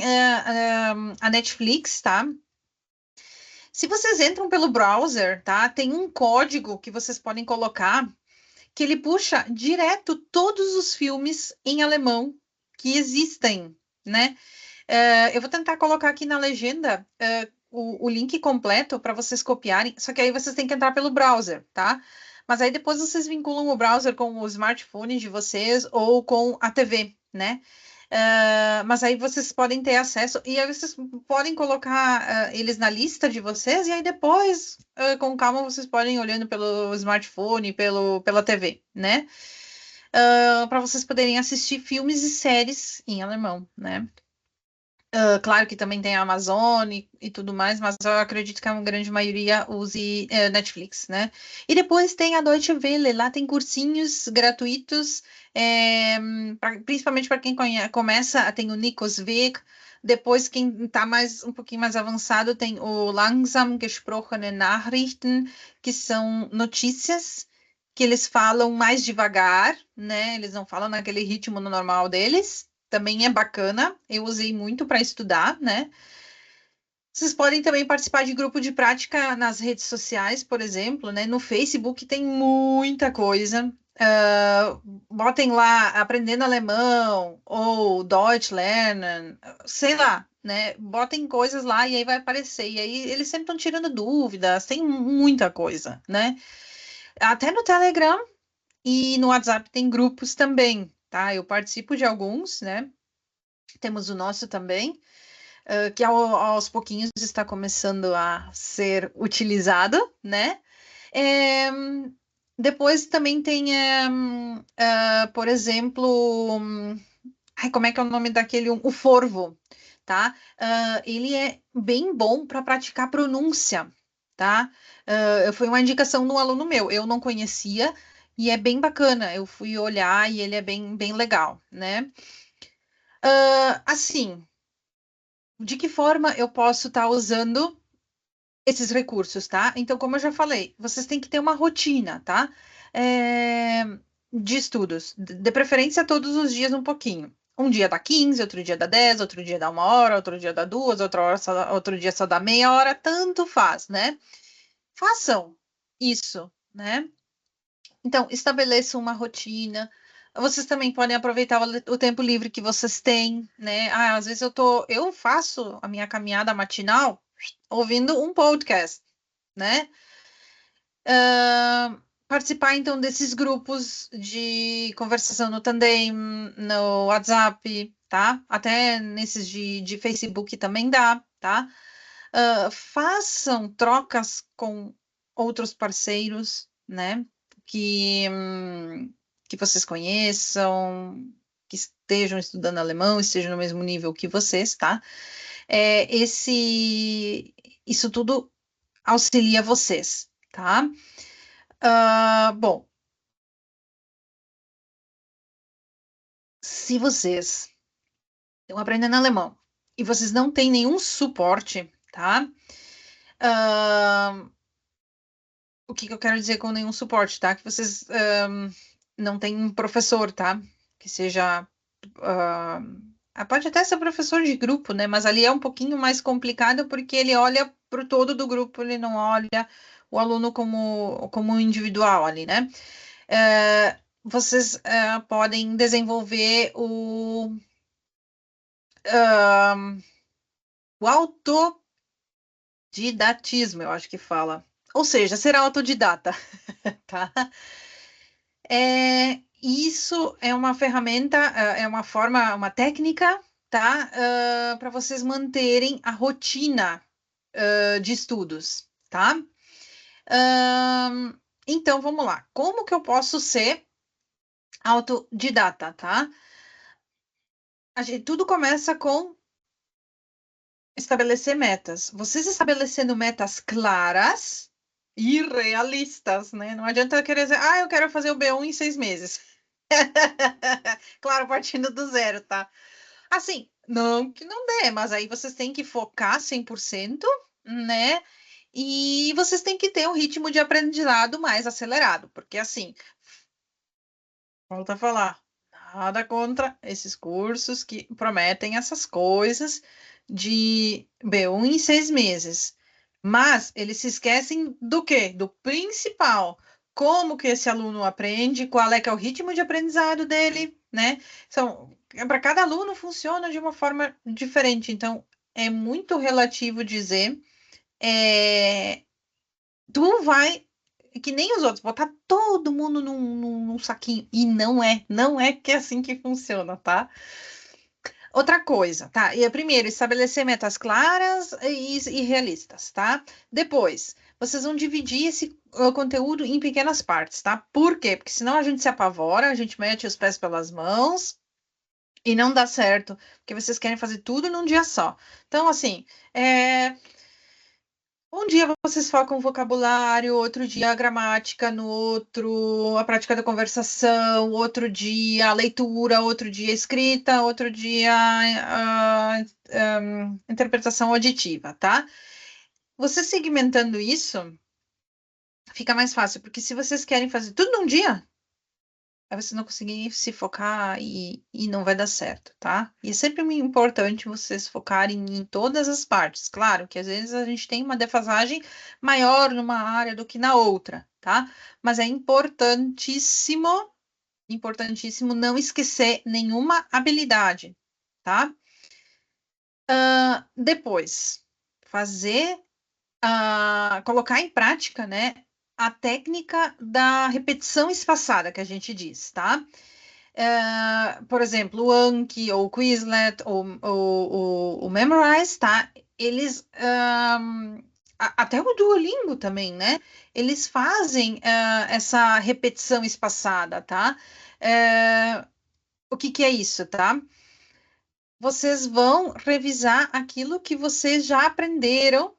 a Netflix, tá? Se vocês entram pelo browser, tá? Tem um código que vocês podem colocar que ele puxa direto todos os filmes em alemão que existem, né? Eu vou tentar colocar aqui na legenda o link completo para vocês copiarem, só que aí vocês têm que entrar pelo browser, tá? Mas aí depois vocês vinculam o browser com o smartphone de vocês ou com a TV, né? Mas aí vocês podem ter acesso e aí vocês podem colocar eles na lista de vocês e aí depois, com calma, vocês podem ir olhando pelo smartphone, pela TV, né? Para vocês poderem assistir filmes e séries em alemão, né? Claro que também tem a Amazon e tudo mais, mas eu acredito que a grande maioria use Netflix, né? E depois tem a Deutsche Welle, lá tem cursinhos gratuitos, principalmente para quem começa, tem o Nikos Weg, depois quem está um pouquinho mais avançado tem o Langsam gesprochene Nachrichten, que são notícias que eles falam mais devagar, né? Eles não falam naquele ritmo normal deles. Também é bacana, eu usei muito para estudar, né? Vocês podem também participar de grupo de prática nas redes sociais, por exemplo, né? No Facebook tem muita coisa. Botem lá aprendendo alemão ou Deutsch lernen, sei lá, né? Botem coisas lá e aí vai aparecer. E aí eles sempre estão tirando dúvidas, tem muita coisa, né? Até no Telegram e no WhatsApp tem grupos também, tá? Eu participo de alguns, né? Temos o nosso também, que aos pouquinhos está começando a ser utilizado, né? É, depois também tem, por exemplo, ai, como é que é o nome daquele? O Forvo, tá? Ele é bem bom para praticar pronúncia, tá? Foi uma indicação de um aluno meu, eu não conhecia e é bem bacana. Eu fui olhar e ele é bem legal, né? Assim, de que forma eu posso estar usando esses recursos, tá? Então, como eu já falei, vocês têm que ter uma rotina, tá? É, de estudos, de preferência todos os dias um pouquinho. Um dia dá 15, outro dia dá 10, outro dia dá 1 hora, outro dia dá 2, outro dia só dá meia hora, tanto faz, né? Façam isso, né? Então, estabeleçam uma rotina. Vocês também podem aproveitar o tempo livre que vocês têm, né? Às vezes eu faço a minha caminhada matinal ouvindo um podcast, né? Participar então desses grupos de conversação no Tandem, no WhatsApp, tá? Até nesses de Facebook também dá, tá? Façam trocas com outros parceiros, né? Que vocês conheçam, que estejam estudando alemão, estejam no mesmo nível que vocês, tá? Isso tudo auxilia vocês, tá? Bom, se vocês estão aprendendo alemão e vocês não têm nenhum suporte, tá? Ah, o que que eu quero dizer com nenhum suporte, tá? Que vocês não têm um professor, tá? Que seja. Pode até ser professor de grupo, né? Mas ali é um pouquinho mais complicado porque ele olha para o todo do grupo, ele não olha o aluno como individual ali, né? Vocês podem desenvolver o autodidatismo, eu acho que fala. Ou seja, ser autodidata, tá? Isso é uma ferramenta, é uma forma, uma técnica, tá? Para vocês manterem a rotina, de estudos, tá? Então, vamos lá. Como que eu posso ser autodidata, tá? Tudo começa com estabelecer metas. Vocês estabelecendo metas claras e realistas, né? Não adianta querer dizer, eu quero fazer o B1 em 6 meses. Claro, partindo do zero, tá? Assim, não que não dê, mas aí vocês têm que focar 100%, né? E vocês têm que ter um ritmo de aprendizado mais acelerado, porque assim, volta a falar, nada contra esses cursos que prometem essas coisas de B1 em 6 meses. Mas eles se esquecem do quê? Do principal. Como que esse aluno aprende, qual é que é o ritmo de aprendizado dele, né? Para cada aluno funciona de uma forma diferente. Então, é muito relativo dizer, é, tu vai que nem os outros, botar todo mundo num saquinho. E não é que é assim que funciona, tá? Outra coisa, tá? Primeiro, estabelecer metas claras e realistas, tá? Depois, vocês vão dividir esse conteúdo em pequenas partes, tá? Por quê? Porque senão a gente se apavora, a gente mete os pés pelas mãos e não dá certo, porque vocês querem fazer tudo num dia só. Então, assim, um dia vocês focam vocabulário, outro dia a gramática, no outro a prática da conversação, outro dia a leitura, outro dia a escrita, outro dia interpretação auditiva, tá? Você segmentando isso fica mais fácil, porque se vocês querem fazer tudo num dia, aí você não conseguir se focar e não vai dar certo, tá? E é sempre importante vocês focarem em todas as partes. Claro que às vezes a gente tem uma defasagem maior numa área do que na outra, tá? Mas é importantíssimo, importantíssimo não esquecer nenhuma habilidade, tá? Depois, fazer, colocar em prática, né? A técnica da repetição espaçada que a gente diz, tá? Por exemplo, o Anki, ou o Quizlet, ou o Memrise, tá? Eles, até o Duolingo também, né? Eles fazem essa repetição espaçada, tá? O que que é isso, tá? Vocês vão revisar aquilo que vocês já aprenderam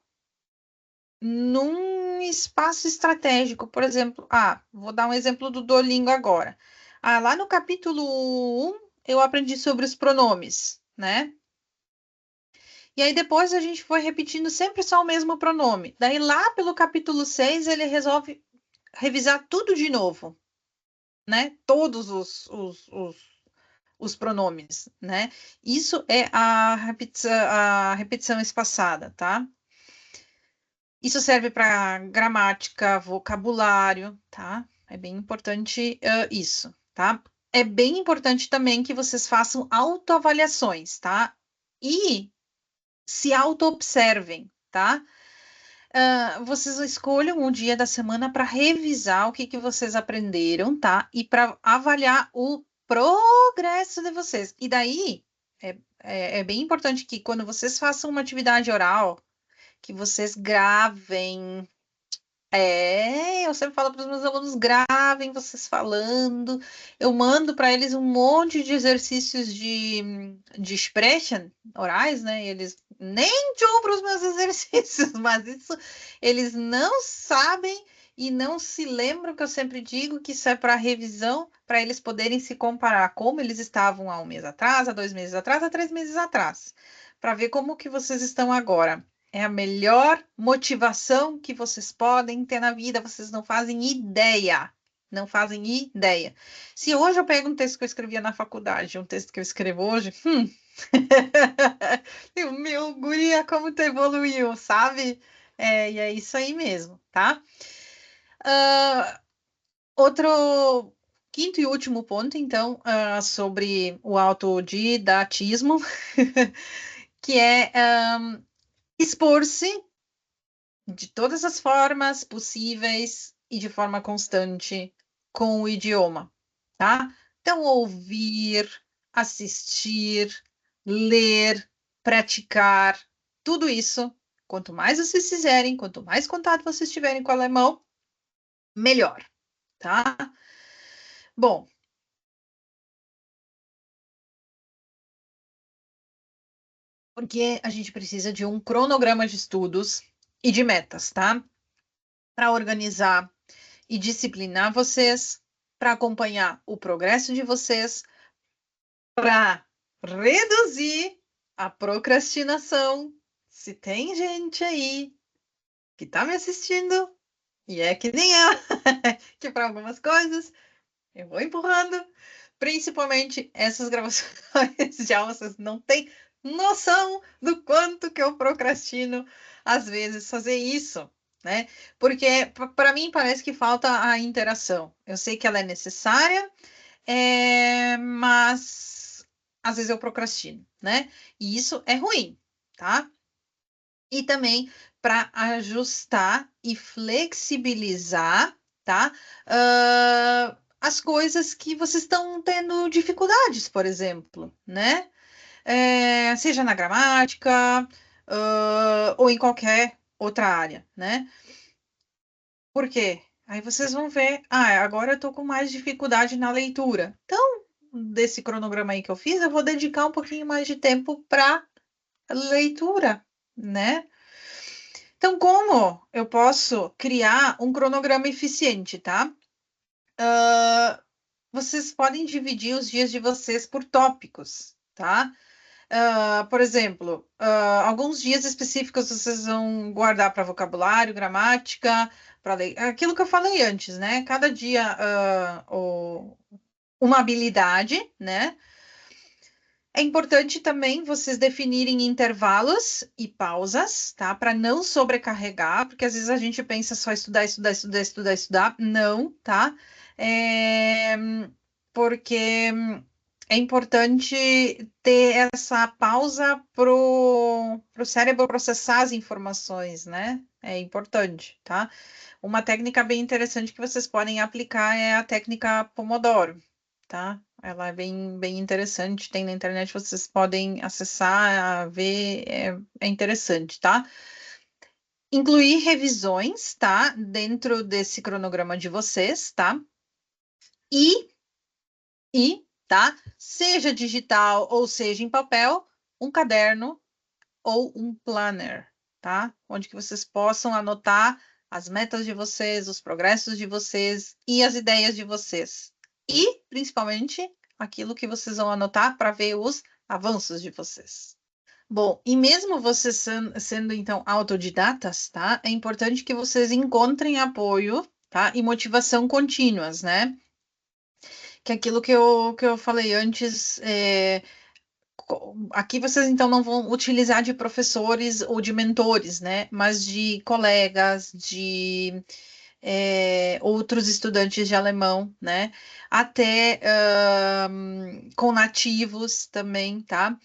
num espaço estratégico. Por exemplo, vou dar um exemplo do Duolingo agora. Lá no capítulo 1, eu aprendi sobre os pronomes, né? E aí depois a gente foi repetindo sempre só o mesmo pronome. Daí lá pelo capítulo 6, ele resolve revisar tudo de novo, né? Todos os pronomes, né? Isso é a repetição espaçada, tá? Isso serve para gramática, vocabulário, tá? É bem importante, isso, tá? É bem importante também que vocês façam autoavaliações, tá? E se auto-observem, tá? Vocês escolham um dia da semana para revisar o que que vocês aprenderam, tá? E para avaliar o progresso de vocês. E daí, é bem importante que quando vocês façam uma atividade oral, que vocês gravem. Eu sempre falo para os meus alunos, gravem vocês falando. Eu mando para eles um monte de exercícios de expression orais, né? E eles nem para os meus exercícios, mas isso eles não sabem e não se lembram que eu sempre digo que isso é para revisão, para eles poderem se comparar como eles estavam há um mês atrás, há 2 meses atrás, há 3 meses atrás, para ver como que vocês estão agora. É a melhor motivação que vocês podem ter na vida, vocês não fazem ideia. Não fazem ideia. Se hoje eu pego um texto que eu escrevia na faculdade, um texto que eu escrevo hoje, meu, guria, como tu evoluiu, sabe? E é isso aí mesmo, tá? Ah, outro quinto e último ponto, então, sobre o autodidatismo, que é expor-se de todas as formas possíveis e de forma constante com o idioma, tá? Então, ouvir, assistir, ler, praticar, tudo isso, quanto mais vocês fizerem, quanto mais contato vocês tiverem com o alemão, melhor, tá? Bom, porque a gente precisa de um cronograma de estudos e de metas, tá? Para organizar e disciplinar vocês, para acompanhar o progresso de vocês, para reduzir a procrastinação. Se tem gente aí que está me assistindo, e é que nem eu, que para algumas coisas eu vou empurrando, principalmente essas gravações de aula, vocês não têm noção do quanto que eu procrastino às vezes fazer isso, né? Porque para mim parece que falta a interação. Eu sei que ela é necessária, mas às vezes eu procrastino, né? E isso é ruim, tá? E também para ajustar e flexibilizar, tá? As coisas que vocês estão tendo dificuldades, por exemplo, né? Seja na gramática, ou em qualquer outra área, né? Por quê? Aí vocês vão ver, agora eu tô com mais dificuldade na leitura. Então, desse cronograma aí que eu fiz, eu vou dedicar um pouquinho mais de tempo para leitura, né? Então, como eu posso criar um cronograma eficiente, tá? Vocês podem dividir os dias de vocês por tópicos, tá? Por exemplo, alguns dias específicos vocês vão guardar para vocabulário, gramática, para aquilo que eu falei antes, né? Cada dia uma habilidade, né? É importante também vocês definirem intervalos e pausas, tá? Para não sobrecarregar, porque às vezes a gente pensa só estudar, estudar, estudar, estudar, estudar. Não, tá? É, porque é importante ter essa pausa pro cérebro processar as informações, né? É importante, tá? Uma técnica bem interessante que vocês podem aplicar é a técnica Pomodoro, tá? Ela é bem interessante, tem na internet, vocês podem acessar, ver, é interessante, tá? Incluir revisões, tá? Dentro desse cronograma de vocês, tá? E, tá? Seja digital ou seja em papel, um caderno ou um planner, tá? Onde que vocês possam anotar as metas de vocês, os progressos de vocês e as ideias de vocês. E, principalmente, aquilo que vocês vão anotar para ver os avanços de vocês. Bom, e mesmo vocês sendo, então, autodidatas, tá? É importante que vocês encontrem apoio, tá? E motivação contínuas, né? Que é aquilo que eu falei antes, aqui vocês então não vão utilizar de professores ou de mentores, né? Mas de colegas, de outros estudantes de alemão, né? Até com nativos também, tá?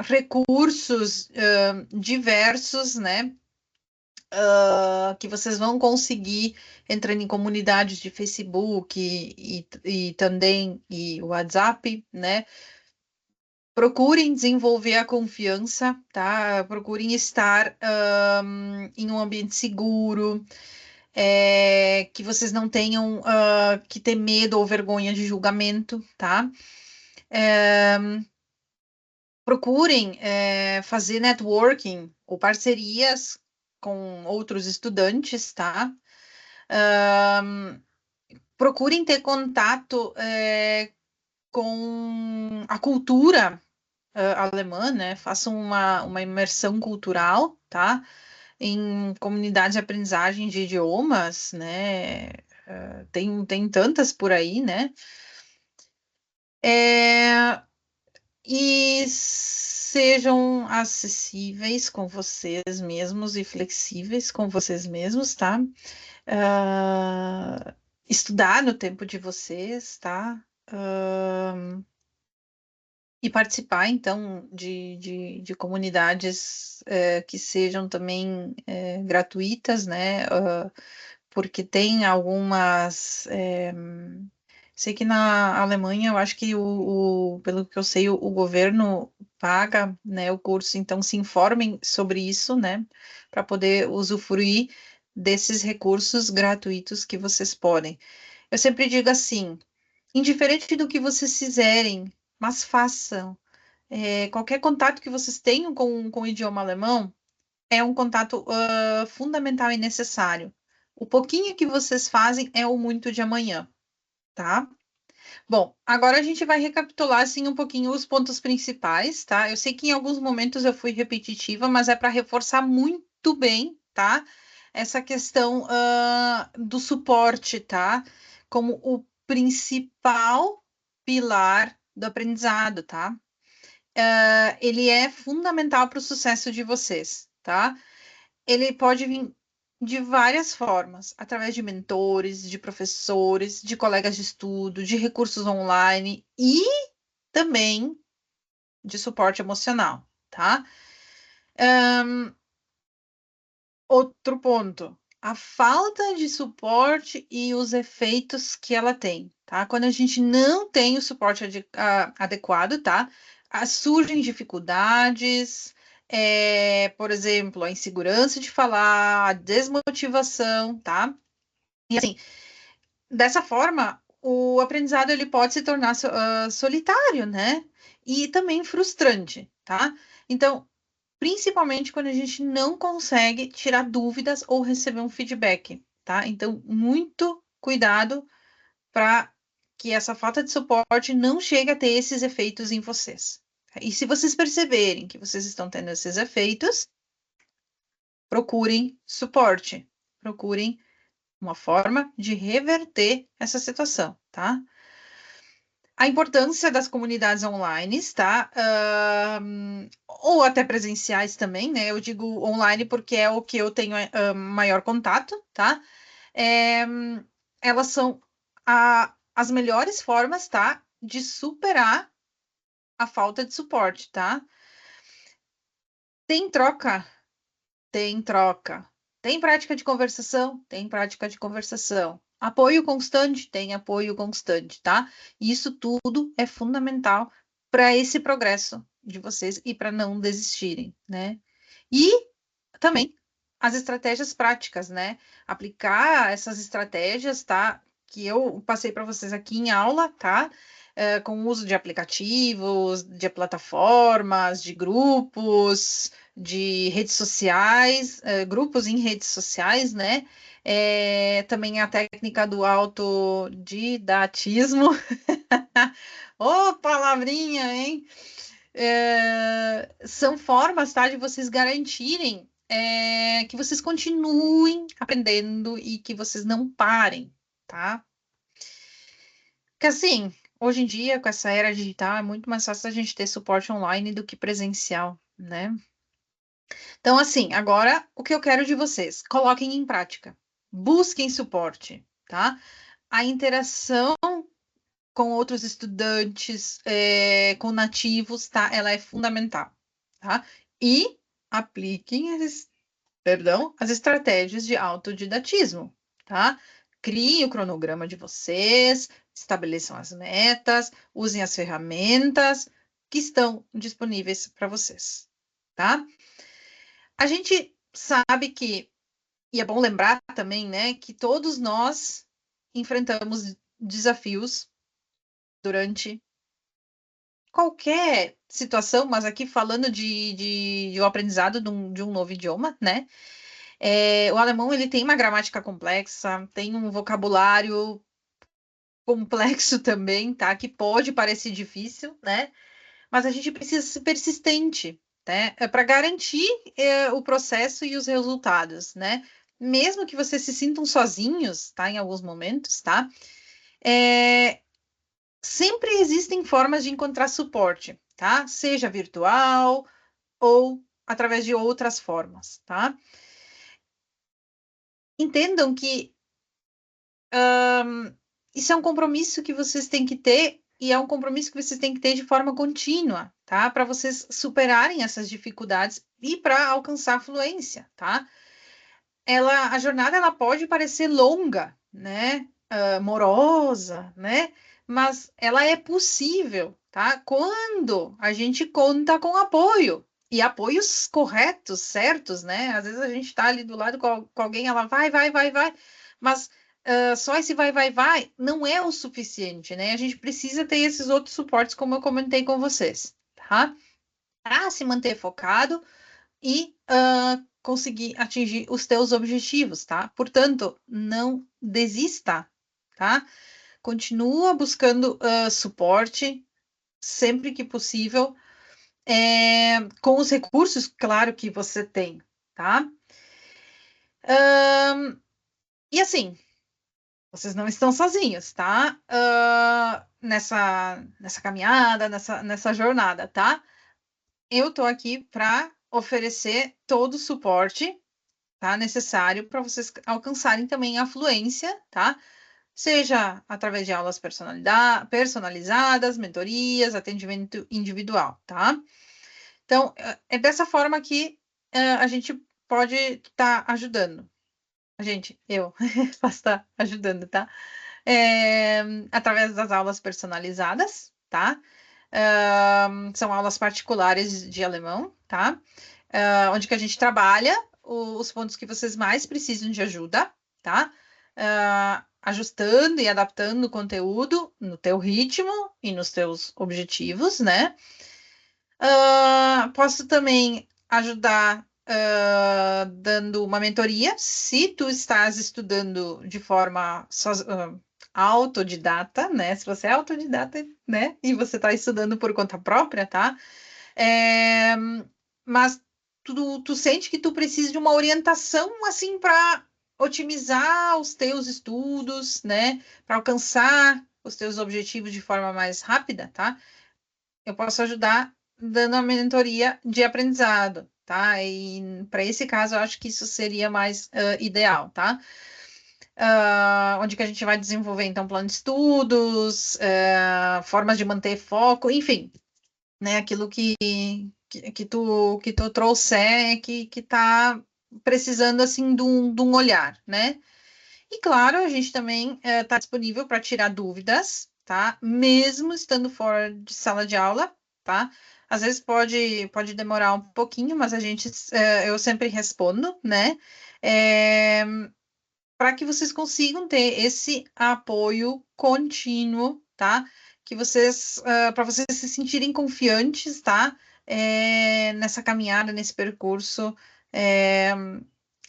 Recursos diversos, né? Que vocês vão conseguir entrando em comunidades de Facebook e também e WhatsApp, né? Procurem desenvolver a confiança, tá? Procurem estar em um ambiente seguro, que vocês não tenham que ter medo ou vergonha de julgamento, tá? Procurem fazer networking ou parcerias com outros estudantes, tá? Procurem ter contato com a cultura alemã, né? Façam uma imersão cultural, tá? Em comunidades de aprendizagem de idiomas, né? Tem tantas por aí, né? E sejam acessíveis com vocês mesmos e flexíveis com vocês mesmos, tá? Ah, estudar no tempo de vocês, tá? E participar, então, de comunidades que sejam também gratuitas, né? Porque tem algumas. Sei que na Alemanha, eu acho que pelo que eu sei, o governo paga, né, o curso, então se informem sobre isso, né, para poder usufruir desses recursos gratuitos que vocês podem. Eu sempre digo assim, indiferente do que vocês fizerem, mas façam. Qualquer contato que vocês tenham com o idioma alemão é um contato fundamental e necessário. O pouquinho que vocês fazem é o muito de amanhã, tá? Bom, agora a gente vai recapitular assim um pouquinho os pontos principais, tá? Eu sei que em alguns momentos eu fui repetitiva, mas é para reforçar muito bem, tá? Essa questão do suporte, tá? Como o principal pilar do aprendizado, tá? Ele é fundamental para o sucesso de vocês, tá? Ele pode vir de várias formas, através de mentores, de professores, de colegas de estudo, de recursos online e também de suporte emocional, tá? Outro ponto, a falta de suporte e os efeitos que ela tem, tá? Quando a gente não tem o suporte adequado, tá? Surgem dificuldades, por exemplo, a insegurança de falar, a desmotivação, tá? E assim, dessa forma, o aprendizado ele pode se tornar solitário, né? E também frustrante, tá? Então, principalmente quando a gente não consegue tirar dúvidas ou receber um feedback, tá? Então, muito cuidado para que essa falta de suporte não chegue a ter esses efeitos em vocês. E se vocês perceberem que vocês estão tendo esses efeitos, procurem suporte, procurem uma forma de reverter essa situação, tá? A importância das comunidades online, tá? Ou até presenciais também, né? Eu digo online porque é o que eu tenho maior contato, tá? É, elas são as melhores formas, tá? De superar a falta de suporte, tá? Tem troca? Tem troca. Tem prática de conversação? Tem prática de conversação. Apoio constante? Tem apoio constante, tá? Isso tudo é fundamental para esse progresso de vocês e para não desistirem, né? E também as estratégias práticas, né? Aplicar essas estratégias, tá? Que eu passei para vocês aqui em aula, tá? Com o uso de aplicativos, de plataformas, de grupos, de redes sociais, grupos em redes sociais, né? Também a técnica do autodidatismo. Ô, palavrinha, hein? São formas, tá, de vocês garantirem que vocês continuem aprendendo e que vocês não parem, tá? Porque assim, hoje em dia, com essa era digital, é muito mais fácil a gente ter suporte online do que presencial, né? Então, assim, agora o que eu quero de vocês? Coloquem em prática. Busquem suporte, tá? A interação com outros estudantes, com nativos, tá? Ela é fundamental, tá? E apliquem as estratégias de autodidatismo, tá? Criem o cronograma de vocês, estabeleçam as metas, usem as ferramentas que estão disponíveis para vocês, tá? A gente sabe que, e é bom lembrar também, né, que todos nós enfrentamos desafios durante qualquer situação, mas aqui falando de um aprendizado de um novo idioma, né? O alemão ele tem uma gramática complexa, tem um vocabulário complexo também, tá? Que pode parecer difícil, né? Mas a gente precisa ser persistente, né? Para garantir o processo e os resultados, né? Mesmo que vocês se sintam sozinhos, tá? Em alguns momentos, tá? Sempre existem formas de encontrar suporte, tá? Seja virtual ou através de outras formas, tá? Entendam que isso é um compromisso que vocês têm que ter e é um compromisso que vocês têm que ter de forma contínua, tá? Para vocês superarem essas dificuldades e para alcançar a fluência, tá? A jornada ela pode parecer longa, né? Morosa, né? Mas ela é possível, tá? Quando a gente conta com apoio e apoios corretos, certos, né? Às vezes a gente está ali do lado com alguém, ela vai, mas só esse vai não é o suficiente, né? A gente precisa ter esses outros suportes, como eu comentei com vocês, tá? Para se manter focado e conseguir atingir os teus objetivos, tá? Portanto, não desista, tá? Continua buscando suporte sempre que possível, com os recursos, claro, que você tem, tá? E assim, vocês não estão sozinhos, tá? Nessa caminhada, nessa jornada, tá? Eu tô aqui para oferecer todo o suporte, tá, necessário para vocês alcançarem também a fluência, tá? Seja através de aulas personalizadas, mentorias, atendimento individual, tá? Então, é dessa forma que a gente pode estar ajudando. Eu posso estar ajudando, tá? Através das aulas personalizadas, tá? São aulas particulares de alemão, tá? Onde que a gente trabalha os pontos que vocês mais precisam de ajuda, tá? Ajustando e adaptando o conteúdo no teu ritmo e nos teus objetivos, né? Posso também ajudar dando uma mentoria, se tu estás estudando de forma autodidata, né? Se você é autodidata, né? E você está estudando por conta própria, tá? É, mas tu sente que tu precisa de uma orientação assim para otimizar os teus estudos, né? Para alcançar os teus objetivos de forma mais rápida, tá? Eu posso ajudar dando a mentoria de aprendizado, tá? E para esse caso, eu acho que isso seria mais ideal, tá? Onde que a gente vai desenvolver, então, plano de estudos, formas de manter foco, enfim, né? Aquilo que tu trouxer que tá precisando, assim, de um olhar, né? E, claro, a gente também está disponível para tirar dúvidas, tá? Mesmo estando fora de sala de aula, tá? Às vezes pode demorar um pouquinho, mas eu sempre respondo, né? Para que vocês consigam ter esse apoio contínuo, tá? Para vocês se sentirem confiantes, tá? Nessa caminhada, nesse percurso,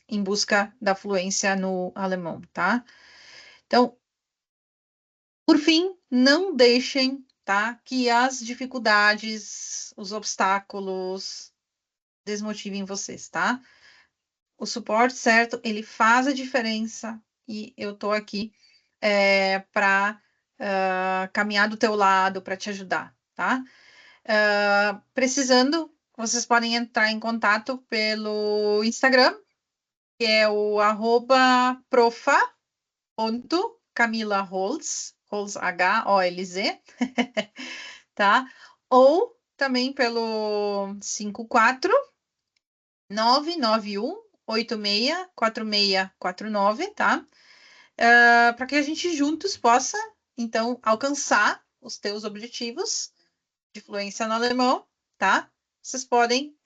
em busca da fluência no alemão, tá? Então, por fim, não deixem, tá, que as dificuldades, os obstáculos desmotivem vocês, tá? O suporte, certo, ele faz a diferença e eu tô aqui para caminhar do teu lado, para te ajudar, tá? Precisando, vocês podem entrar em contato pelo Instagram, que é o @profa.camilaholz, Holz, Holz, tá? Ou também pelo 54991864649, tá? Para que a gente juntos possa, então, alcançar os teus objetivos de fluência no alemão, tá? Vocês podem.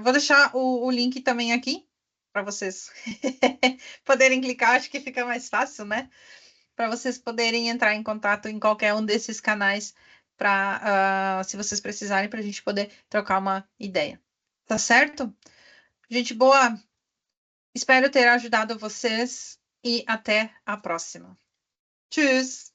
Vou deixar o link também aqui para vocês poderem clicar, acho que fica mais fácil, né? Para vocês poderem entrar em contato em qualquer um desses canais para, se vocês precisarem, para a gente poder trocar uma ideia. Tá certo? Gente boa, Espero ter ajudado vocês e até a próxima. Tschüss!